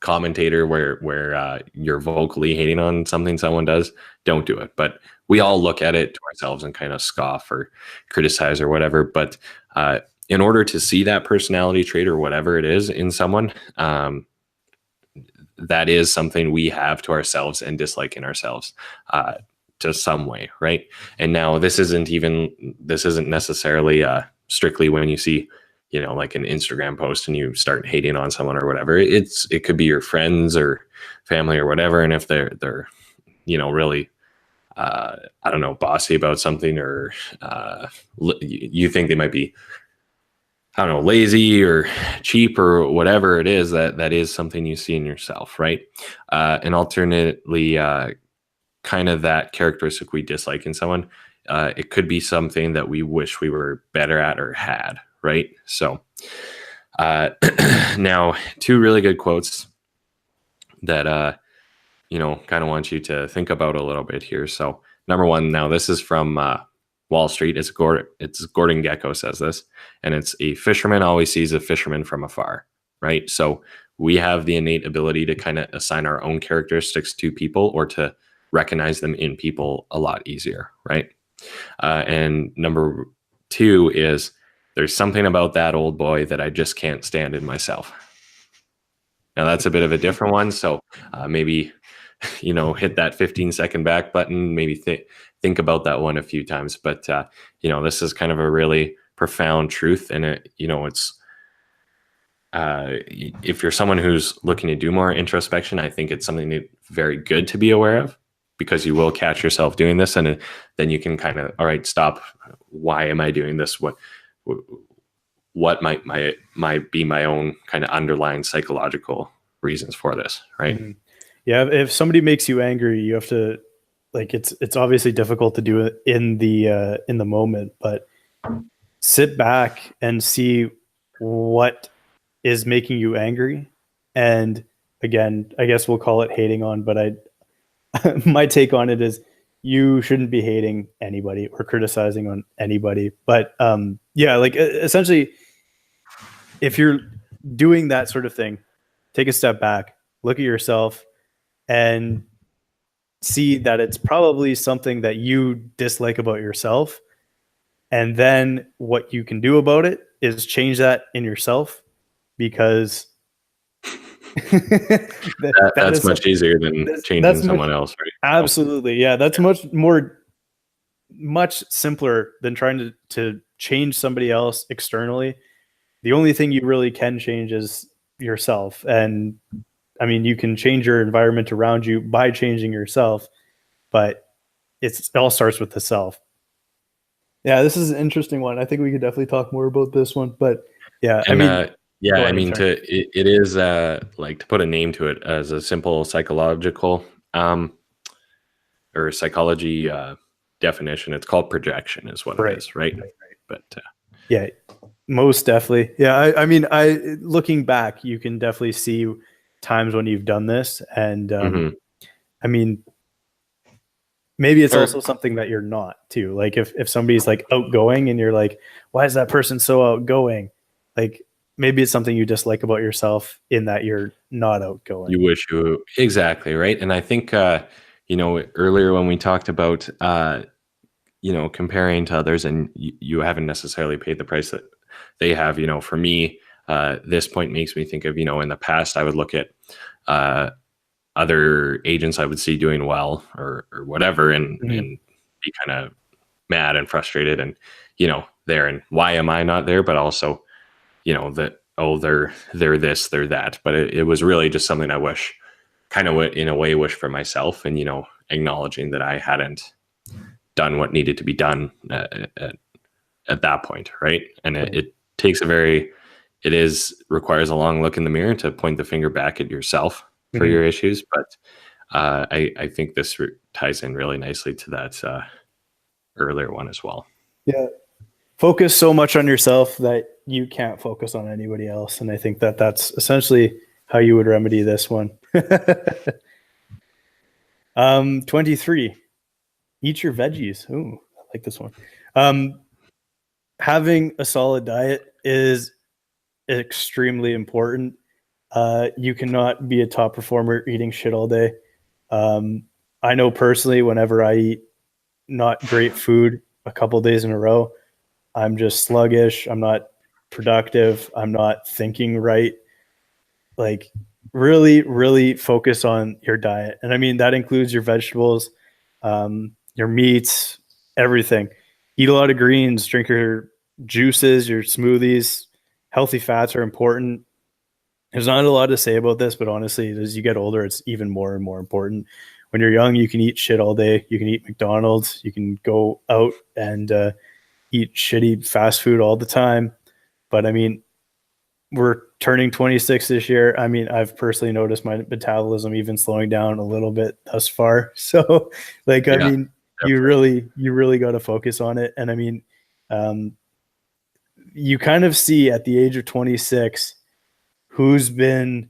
[SPEAKER 1] commentator where you're vocally hating on something someone does, don't do it. But we all look at it to ourselves and kind of scoff or criticize or whatever. But in order to see that personality trait or whatever it is in someone, that is something we have to ourselves and dislike in ourselves to some way, right? And now this isn't necessarily strictly when you see, like an Instagram post and you start hating on someone or whatever. It could be your friends or family or whatever, and if they're really I don't know, bossy about something, or you think they might be, I don't know, lazy or cheap or whatever it is, that is something you see in yourself, right? And alternately, kind of that characteristic we dislike in someone, it could be something that we wish we were better at or had, right? So now, two really good quotes that kind of want you to think about a little bit here. So number one, now this is from Wall Street. It's Gordon Gekko says this, and it's, a fisherman always sees a fisherman from afar, right? So we have the innate ability to kind of assign our own characteristics to people, or to recognize them in people a lot easier, right? And number two is, there's something about that old boy that I just can't stand in myself. Now that's a bit of a different one. So maybe, hit that 15-second back button, maybe think about that one a few times. But, this is kind of a really profound truth. And it's, if you're someone who's looking to do more introspection, I think it's something very good to be aware of, because you will catch yourself doing this. And then you can kind of, all right, stop. Why am I doing this? What might be my own kind of underlying psychological reasons for this, right?
[SPEAKER 2] Mm-hmm. Yeah, if somebody makes you angry, you have to, like, it's obviously difficult to do it in the moment, but sit back and see what is making you angry. And again, I guess we'll call it hating on, but my take on it is, you shouldn't be hating anybody or criticizing on anybody. But like, essentially, if you're doing that sort of thing, take a step back, look at yourself, and see that it's probably something that you dislike about yourself. And then what you can do about it is change that in yourself, because
[SPEAKER 1] that's much easier than changing someone else, right?
[SPEAKER 2] Absolutely. Yeah. That's much simpler than trying to change somebody else externally. The only thing you really can change is yourself. And I mean, you can change your environment around you by changing yourself, but it all starts with the self. Yeah, this is an interesting one. I think we could definitely talk more about this one, but yeah,
[SPEAKER 1] it is like, to put a name to it, as a simple psychological or psychology definition, it's called projection, is what it is, right? But
[SPEAKER 2] yeah, most definitely. Yeah, I mean, looking back, you can definitely see times when you've done this, and I mean, maybe it's also something that you're not too. Like, if somebody's like outgoing and you're like, why is that person so outgoing? Like, maybe it's something you dislike about yourself, in that you're not outgoing.
[SPEAKER 1] You wish you, exactly, right? And I think earlier when we talked about comparing to others, and you haven't necessarily paid the price that they have. For me, this point makes me think of, in the past, I would look at other agents I would see doing well or whatever, and be kind of mad and frustrated, and there, and why am I not there? But also, that, oh, they're this, they're that. But it was really just something I wish, kind of in a way, wish for myself, and acknowledging that I hadn't done what needed to be done at that point, right? And it takes requires a long look in the mirror to point the finger back at yourself for your issues. But I think this ties in really nicely to that earlier one as well.
[SPEAKER 2] Yeah. Focus so much on yourself that you can't focus on anybody else. And I think that that's essentially how you would remedy this one. 23, eat your veggies. Ooh, I like this one. Having a solid diet is extremely important. You cannot be a top performer eating shit all day. I know personally, whenever I eat not great food a couple days in a row, I'm just sluggish. I'm not productive. I'm not thinking right. Like, really, really focus on your diet. And I mean, that includes your vegetables, your meats, everything. Eat a lot of greens, drink your juices, your smoothies. Healthy fats are important. There's not a lot to say about this, but honestly, as you get older, it's even more and more important. When you're young, you can eat shit all day. You can eat McDonald's. You can go out and eat shitty fast food all the time. But I mean, we're turning 26 this year. I mean, I've personally noticed my metabolism even slowing down a little bit thus far. So, like, I
[SPEAKER 1] Yeah,
[SPEAKER 2] mean,
[SPEAKER 1] definitely.
[SPEAKER 2] you really got to focus on it. And I mean, um, you kind of see at the age of 26 who's been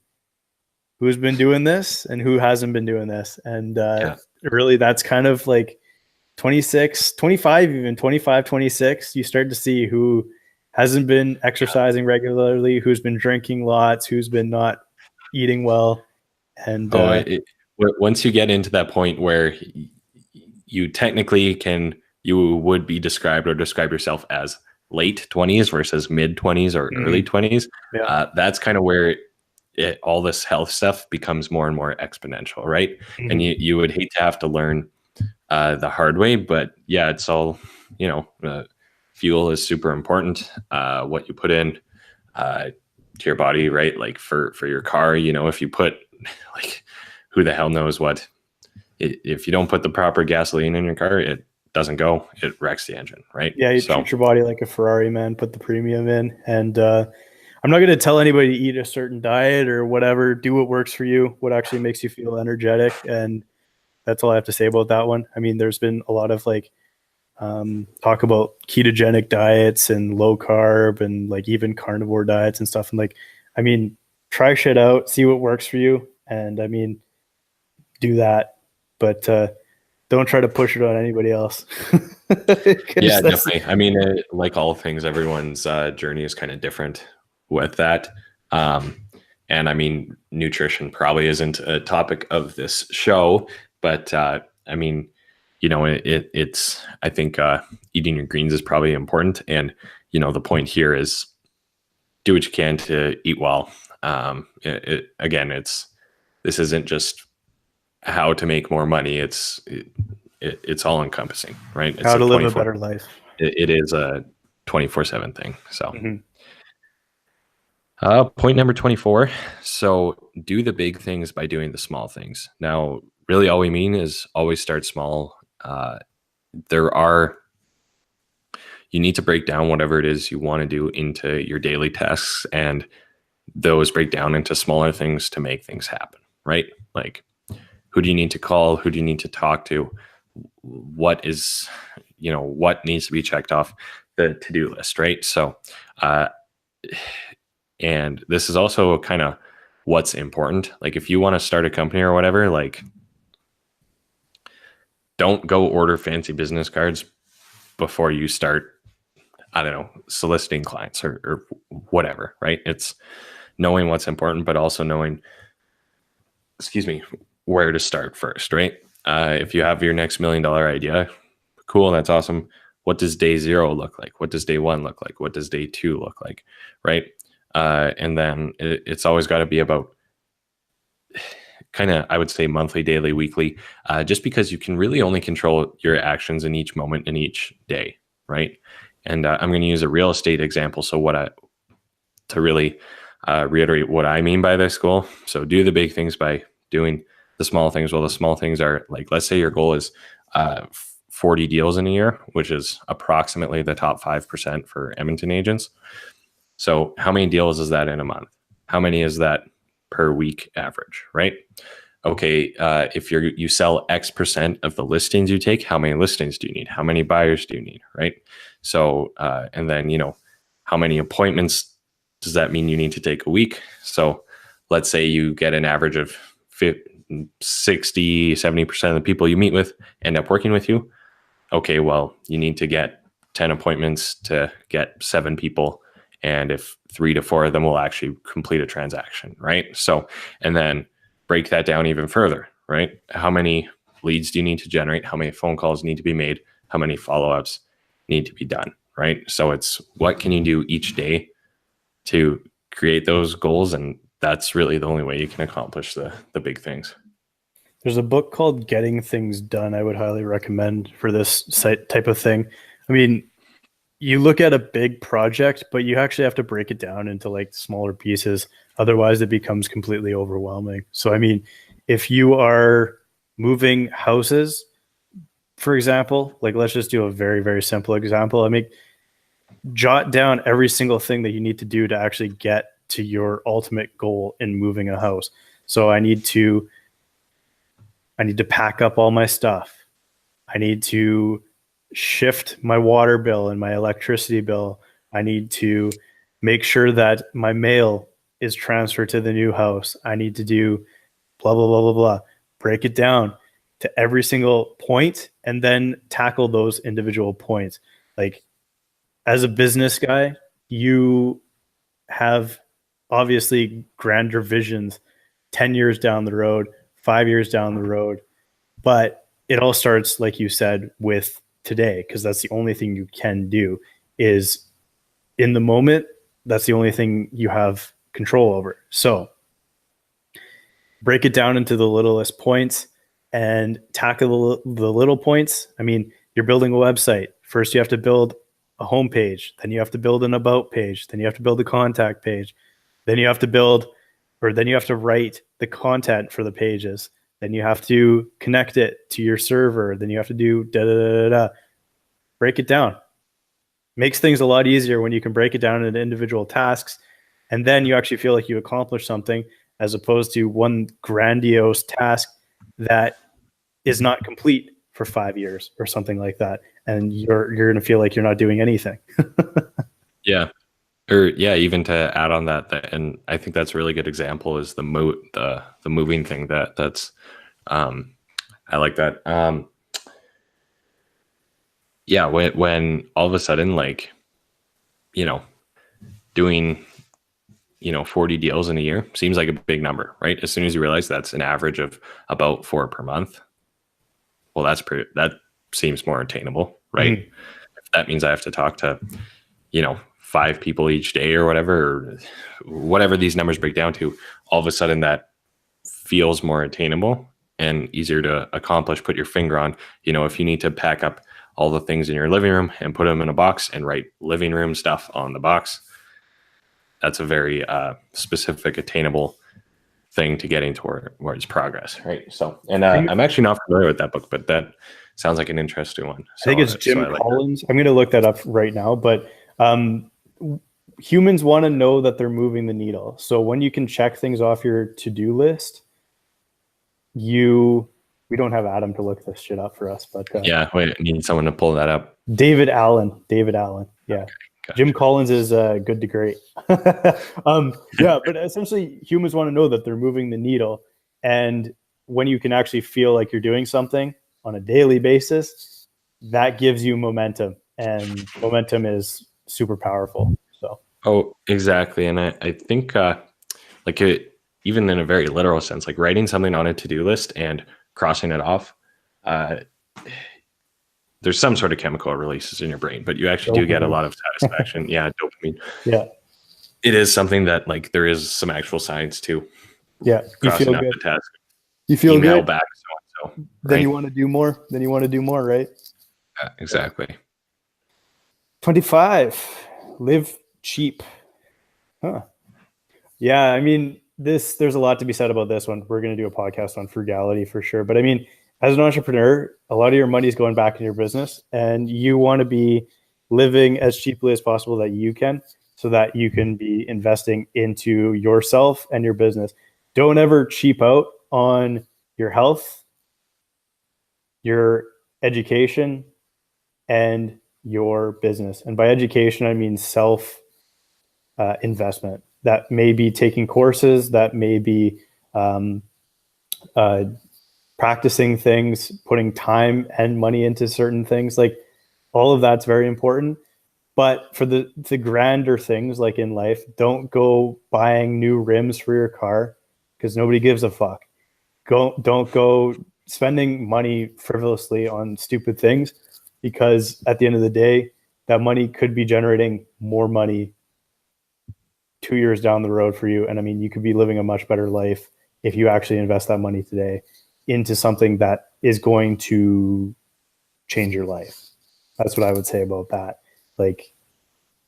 [SPEAKER 2] doing this and who hasn't been doing this. And
[SPEAKER 1] Yeah.
[SPEAKER 2] really, that's kind of like 26, 25, even 25, 26. You start to see who hasn't been exercising regularly, who's been drinking lots, who's been not eating well. And
[SPEAKER 1] Oh, once you get into that point where you technically you would be described or describe yourself as late 20s versus mid 20s or early 20s,
[SPEAKER 2] yeah.
[SPEAKER 1] that's kind of where all this health stuff becomes more and more exponential, right? And you would hate to have to learn the hard way, but yeah, it's all, fuel is super important. What you put in to your body, right? Like for your car, if you put like, who the hell knows what, if you don't put the proper gasoline in your car, it doesn't go, it wrecks the engine, right?
[SPEAKER 2] Yeah, you treat your body like a Ferrari, man. Put the premium in. And I'm not going to tell anybody to eat a certain diet or whatever. Do what works for you, what actually makes you feel energetic. And that's all I have to say about that one. I mean, there's been a lot of like talk about ketogenic diets and low carb and like even carnivore diets and stuff. And like, I mean, try shit out, see what works for you. And I mean, do that. But don't try to push it on anybody else.
[SPEAKER 1] Yeah, definitely. I mean, like all things, everyone's journey is kind of different with that. And I mean, nutrition probably isn't a topic of this show, but I mean, it's, I think eating your greens is probably important. And, the point here is do what you can to eat well. Again, this isn't just how to make more money. It's all encompassing, right? It's
[SPEAKER 2] how to live a better life.
[SPEAKER 1] It is a 24/7 thing. So
[SPEAKER 2] Mm-hmm.
[SPEAKER 1] Point number 24. So do the big things by doing the small things. Now, really all we mean is always start small. You need to break down whatever it is you want to do into your daily tasks, and those break down into smaller things to make things happen, right? Like, who do you need to call? Who do you need to talk to? What needs to be checked off the to-do list, right? So, and this is also kind of what's important. Like, if you want to start a company or whatever, like, don't go order fancy business cards before you start, I don't know, soliciting clients or whatever, right? It's knowing what's important, but also knowing, where to start first, right? If you have your next $1 million idea, cool, that's awesome. What does day 0 look like? What does day 1 look like? What does day 2 look like, right? And then it's always got to be about kind of, I would say, monthly, daily, weekly, just because you can really only control your actions in each moment in each day, right? And I'm going to use a real estate example. So to really reiterate what I mean by this goal. So do the big things by doing the small things. Well, the small things are like, let's say your goal is 40 deals in a year, which is approximately the top 5% for Edmonton agents. So how many deals is that in a month? How many is that per week average, right? Okay, if you sell X percent of the listings you take, how many listings do you need? How many buyers do you need, right? So, and then, how many appointments does that mean you need to take a week? So let's say you get an average of 60, 70% of the people you meet with end up working with you. Okay, well, you need to get 10 appointments to get 7 people and if 3 to 4 of them will actually complete a transaction, right? So, and then break that down even further, right? How many leads do you need to generate? How many phone calls need to be made? How many follow-ups need to be done, right? So it's what can you do each day to create those goals, and that's really the only way you can accomplish the big things.
[SPEAKER 2] There's a book called Getting Things Done I would highly recommend for this type of thing. I mean, you look at a big project, but you actually have to break it down into like smaller pieces. Otherwise, it becomes completely overwhelming. So, I mean, if you are moving houses, for example, like let's just do a very, very simple example. I mean, jot down every single thing that you need to do to actually get to your ultimate goal in moving a house. So I need to pack up all my stuff. I need to shift my water bill and my electricity bill. I need to make sure that my mail is transferred to the new house. I need to do blah, blah, blah, blah, blah. Break it down to every single point and then tackle those individual points. Like, as a business guy, you have obviously grander visions 10 years down the road, 5 years down the road, but it all starts, like you said, with today, because that's the only thing you can do is in the moment. That's the only thing you have control over. So break it down into the littlest points and tackle the little points. I mean, you're building a website. First, you have to build a home page. Then you have to build an about page. Then you have to build a contact page. Then you have to write the content for the pages. Then you have to connect it to your server. Then you have to do da da da da. Break it down. Makes things a lot easier when you can break it down into individual tasks, and then you actually feel like you accomplished something, as opposed to one grandiose task that is not complete for 5 years or something like that, and you're going to feel like you're not doing anything.
[SPEAKER 1] Yeah. Or yeah, even to add on that, and I think that's a really good example is the moving thing. That's I like that. Yeah, when all of a sudden, like, doing 40 deals in a year seems like a big number, right? As soon as you realize that's an average of about 4 per month, well, that seems more attainable, right?
[SPEAKER 2] Mm-hmm.
[SPEAKER 1] If that means I have to talk to 5 people each day or whatever these numbers break down to, all of a sudden that feels more attainable and easier to accomplish, put your finger on. If you need to pack up all the things in your living room and put them in a box and write living room stuff on the box, that's a very specific, attainable thing to getting towards progress, right? So, and I'm actually not familiar with that book, but that sounds like an interesting one. So,
[SPEAKER 2] I think it's Jim Collins. I'm going to look that up right now, but humans want to know that they're moving the needle. So when you can check things off your to-do list, we don't have Adam to look this shit up for us, but
[SPEAKER 1] yeah, we need someone to pull that up.
[SPEAKER 2] David Allen. Yeah. Okay, gotcha. Jim Collins is good to great. Yeah, but essentially humans want to know that they're moving the needle. And when you can actually feel like you're doing something on a daily basis, that gives you momentum, and momentum is super powerful. So.
[SPEAKER 1] Oh, exactly. And I think even in a very literal sense, like writing something on a to-do list and crossing it off, there's some sort of chemical releases in your brain, but you actually do get a lot of satisfaction. Yeah, dopamine.
[SPEAKER 2] Yeah.
[SPEAKER 1] It is something that, like, there is some actual science to.
[SPEAKER 2] Yeah.
[SPEAKER 1] Crossing out the task.
[SPEAKER 2] You feel
[SPEAKER 1] email
[SPEAKER 2] good.
[SPEAKER 1] Back so-and-so.
[SPEAKER 2] Then
[SPEAKER 1] right?
[SPEAKER 2] you want to do more. Right?
[SPEAKER 1] Yeah, exactly.
[SPEAKER 2] 25. Live cheap. Huh. Yeah, I mean, there's a lot to be said about this one. We're going to do a podcast on frugality for sure. But I mean, as an entrepreneur, a lot of your money is going back in your business, and you want to be living as cheaply as possible that you can, so that you can be investing into yourself and your business. Don't ever cheap out on your health, your education, and your business. And by education, I mean self investment. That may be taking courses, that may be practicing things, putting time and money into certain things. Like, all of that's very important. But for the grander things like in life, don't go buying new rims for your car because nobody gives a fuck. Don't go spending money frivolously on stupid things, because at the end of the day, that money could be generating more money 2 years down the road for you. And I mean, you could be living a much better life if you actually invest that money today into something that is going to change your life. That's what I would say about that. Like,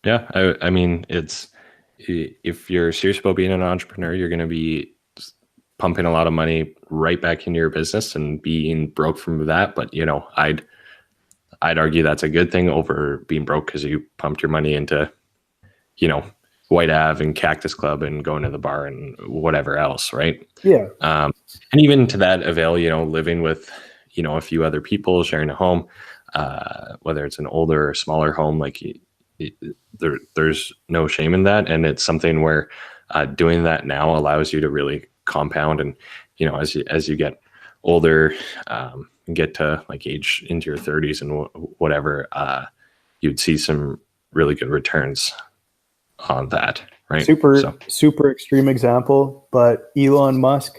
[SPEAKER 1] yeah, I mean, it's, if you're serious about being an entrepreneur, you're going to be pumping a lot of money right back into your business and being broke from that. But, you know, I'd argue that's a good thing over being broke because you pumped your money into, you know, White Ave and Cactus Club and going to the bar and whatever else, right?
[SPEAKER 2] yeah.
[SPEAKER 1] And even to that avail, you know, living with, you know, a few other people, sharing a home, whether it's an older or smaller home, like there's no shame in that. And it's something where doing that now allows you to really compound. And, you know, as you get older, get to like age into your 30s and whatever, you'd see some really good returns on that, right?
[SPEAKER 2] Super extreme example, but Elon Musk,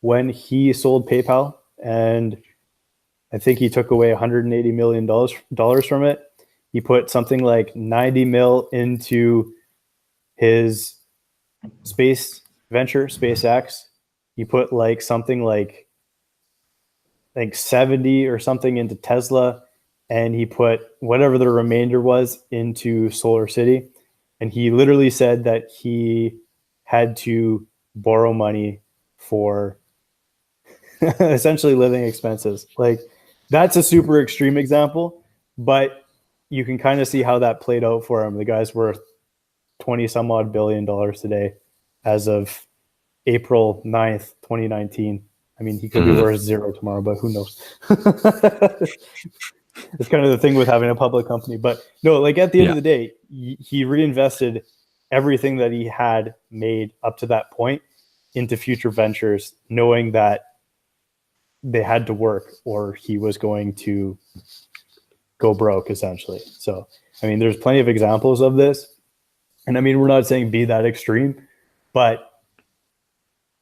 [SPEAKER 2] when he sold PayPal, and I think he took away $180 million from it, he put something like 90 mil into his space venture, SpaceX. He put like something like 70 or something into Tesla, and he put whatever the remainder was into Solar City. And he literally said that he had to borrow money for essentially living expenses. Like, that's a super extreme example, but you can kind of see how that played out for him. The guy's worth 20 some odd $billion today as of April 9th, 2019. I mean, he could be worth zero tomorrow, but who knows? It's kind of the thing with having a public company. But no, like at the end of the day, he reinvested everything that he had made up to that point into future ventures, knowing that they had to work or he was going to go broke, essentially. So, I mean, there's plenty of examples of this. And I mean, we're not saying be that extreme, but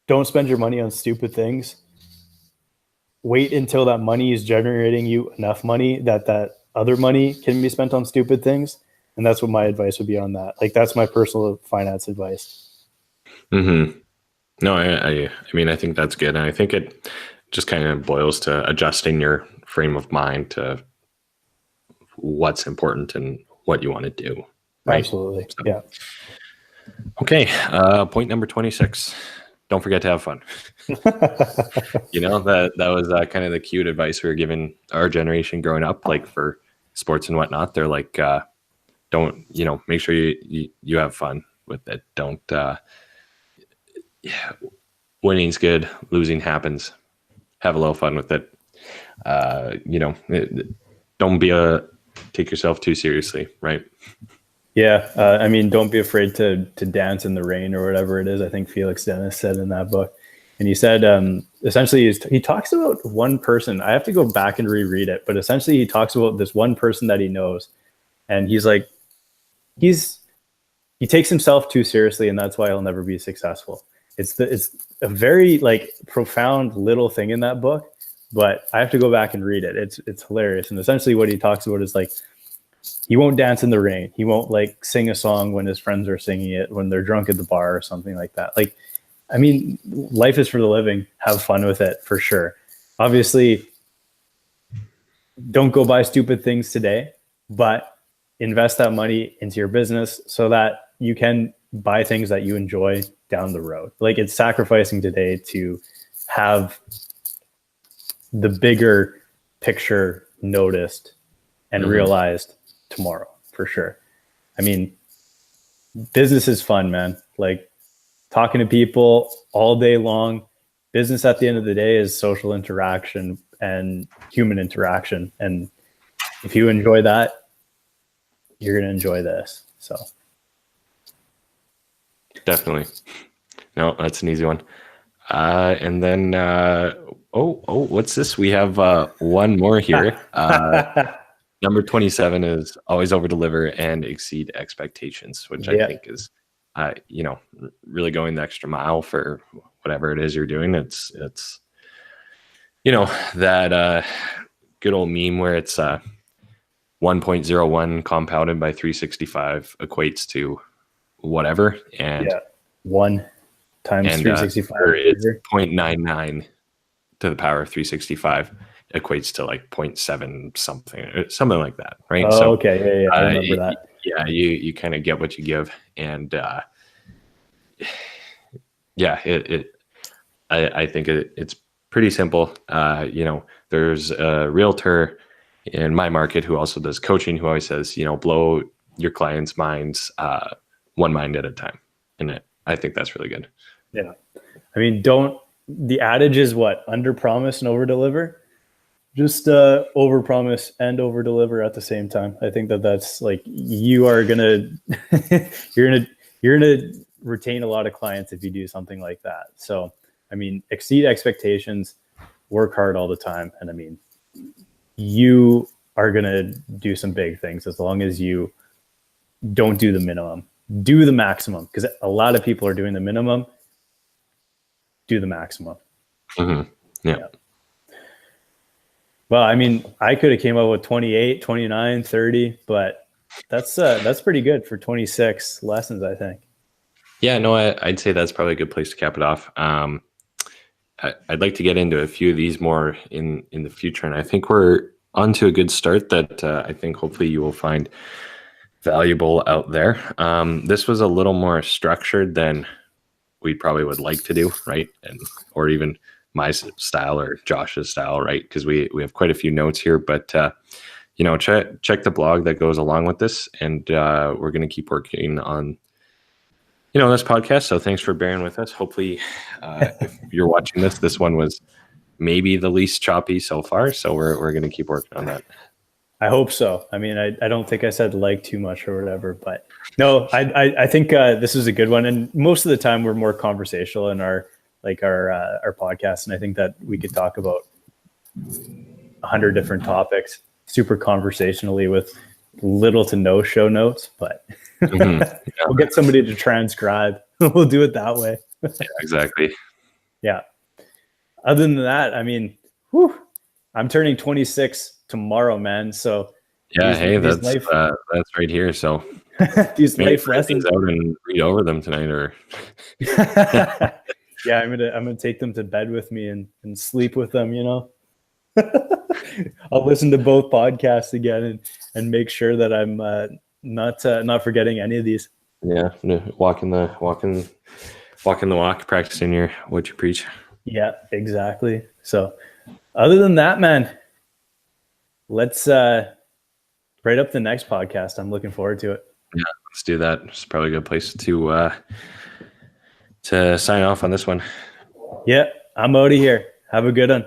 [SPEAKER 2] don't spend your money on stupid things. Wait until that money is generating you enough money that other money can be spent on stupid things. And that's what my advice would be on that. Like, that's my personal finance advice.
[SPEAKER 1] Mm-hmm. No, I mean, I think that's good. And I think it just kind of boils to adjusting your frame of mind to what's important and what you want to do. Right?
[SPEAKER 2] Absolutely. So, yeah.
[SPEAKER 1] Okay. Point number 26. Don't forget to have fun. You know, that was kind of the cute advice we were giving our generation growing up, like for sports and whatnot. They're like, don't, you know, make sure you have fun with it. Don't, winning's good, losing happens. Have a little fun with it. You know, don't take yourself too seriously, right?
[SPEAKER 2] Yeah, I mean, don't be afraid to dance in the rain or whatever it is. I think Felix Dennis said in that book. And he said, essentially, he talks about one person. I have to go back and reread it, but essentially he talks about this one person that he knows. And he's like, he takes himself too seriously, and that's why he'll never be successful. It's a very like profound little thing in that book, but I have to go back and read it. It's hilarious. And essentially what he talks about is like, he won't dance in the rain. He won't like sing a song when his friends are singing it, when they're drunk at the bar or something like that. Like, I mean, life is for the living. Have fun with it for sure. Obviously, don't go buy stupid things today, but invest that money into your business so that you can buy things that you enjoy down the road. Like, it's sacrificing today to have the bigger picture noticed and realized tomorrow, for sure. I mean, business is fun, man. Like, talking to people all day long. Business at the end of the day is social interaction and human interaction. And if you enjoy that, you're going to enjoy this. So
[SPEAKER 1] definitely. No, that's an easy one. And then, what's this? We have one more here. Number 27 is always over deliver and exceed expectations, which I think is, really going the extra mile for whatever it is you're doing. It's that good old meme where it's 1.01 compounded by 365 equates to whatever. And
[SPEAKER 2] 1 times 365.
[SPEAKER 1] It's 0.99 to the power of 365 equates to like 0.7 something like that, right?
[SPEAKER 2] Oh, okay. I remember that.
[SPEAKER 1] Yeah, you kind of get what you give, and I think it's pretty simple. There's a realtor in my market who also does coaching who always says, blow your clients' minds one mind at a time, and I think that's really good.
[SPEAKER 2] Yeah, I mean, the adage is what? Under promise and over deliver. Just over promise and over deliver at the same time. I think that's like you're gonna retain a lot of clients if you do something like that. So I mean, exceed expectations, work hard all the time, and I mean, you are gonna do some big things as long as you don't do the minimum, do the maximum. Because a lot of people are doing the minimum. Do the maximum.
[SPEAKER 1] Mm-hmm. Yeah.
[SPEAKER 2] Well, I mean, I could have came up with 28, 29, 30, but that's pretty good for 26 lessons, I think.
[SPEAKER 1] Yeah, no, I'd say that's probably a good place to cap it off. I'd like to get into a few of these more in the future, and I think we're onto a good start that I think hopefully you will find valuable out there. This was a little more structured than we probably would like to do, right? Or even my style or Josh's style, right? Because we have quite a few notes here, but check the blog that goes along with this, and we're going to keep working on this podcast. So thanks for bearing with us. Hopefully, if you're watching this one was maybe the least choppy so far. So we're going to keep working on that.
[SPEAKER 2] I hope so. I mean, I don't think I said like too much or whatever, but no, I think this is a good one. And most of the time we're more conversational in our podcast. And I think that we could talk about 100 different topics, super conversationally with little to no show notes, but we'll get somebody to transcribe. We'll do it that way.
[SPEAKER 1] Yeah, exactly.
[SPEAKER 2] Yeah. Other than that, I mean, I'm turning 26 tomorrow, man. So
[SPEAKER 1] that's right here. So
[SPEAKER 2] these life lessons
[SPEAKER 1] out and read over them tonight, or
[SPEAKER 2] yeah, I'm gonna take them to bed with me and sleep with them. I'll listen to both podcasts again and make sure that I'm not forgetting any of these.
[SPEAKER 1] Yeah, walking the walk, practicing what you preach.
[SPEAKER 2] Yeah, exactly. So other than that, man, let's write up the next podcast. I'm looking forward to it.
[SPEAKER 1] Yeah, let's do that. It's probably a good place to sign off on this one.
[SPEAKER 2] Yeah, I'm out of here. Have a good one.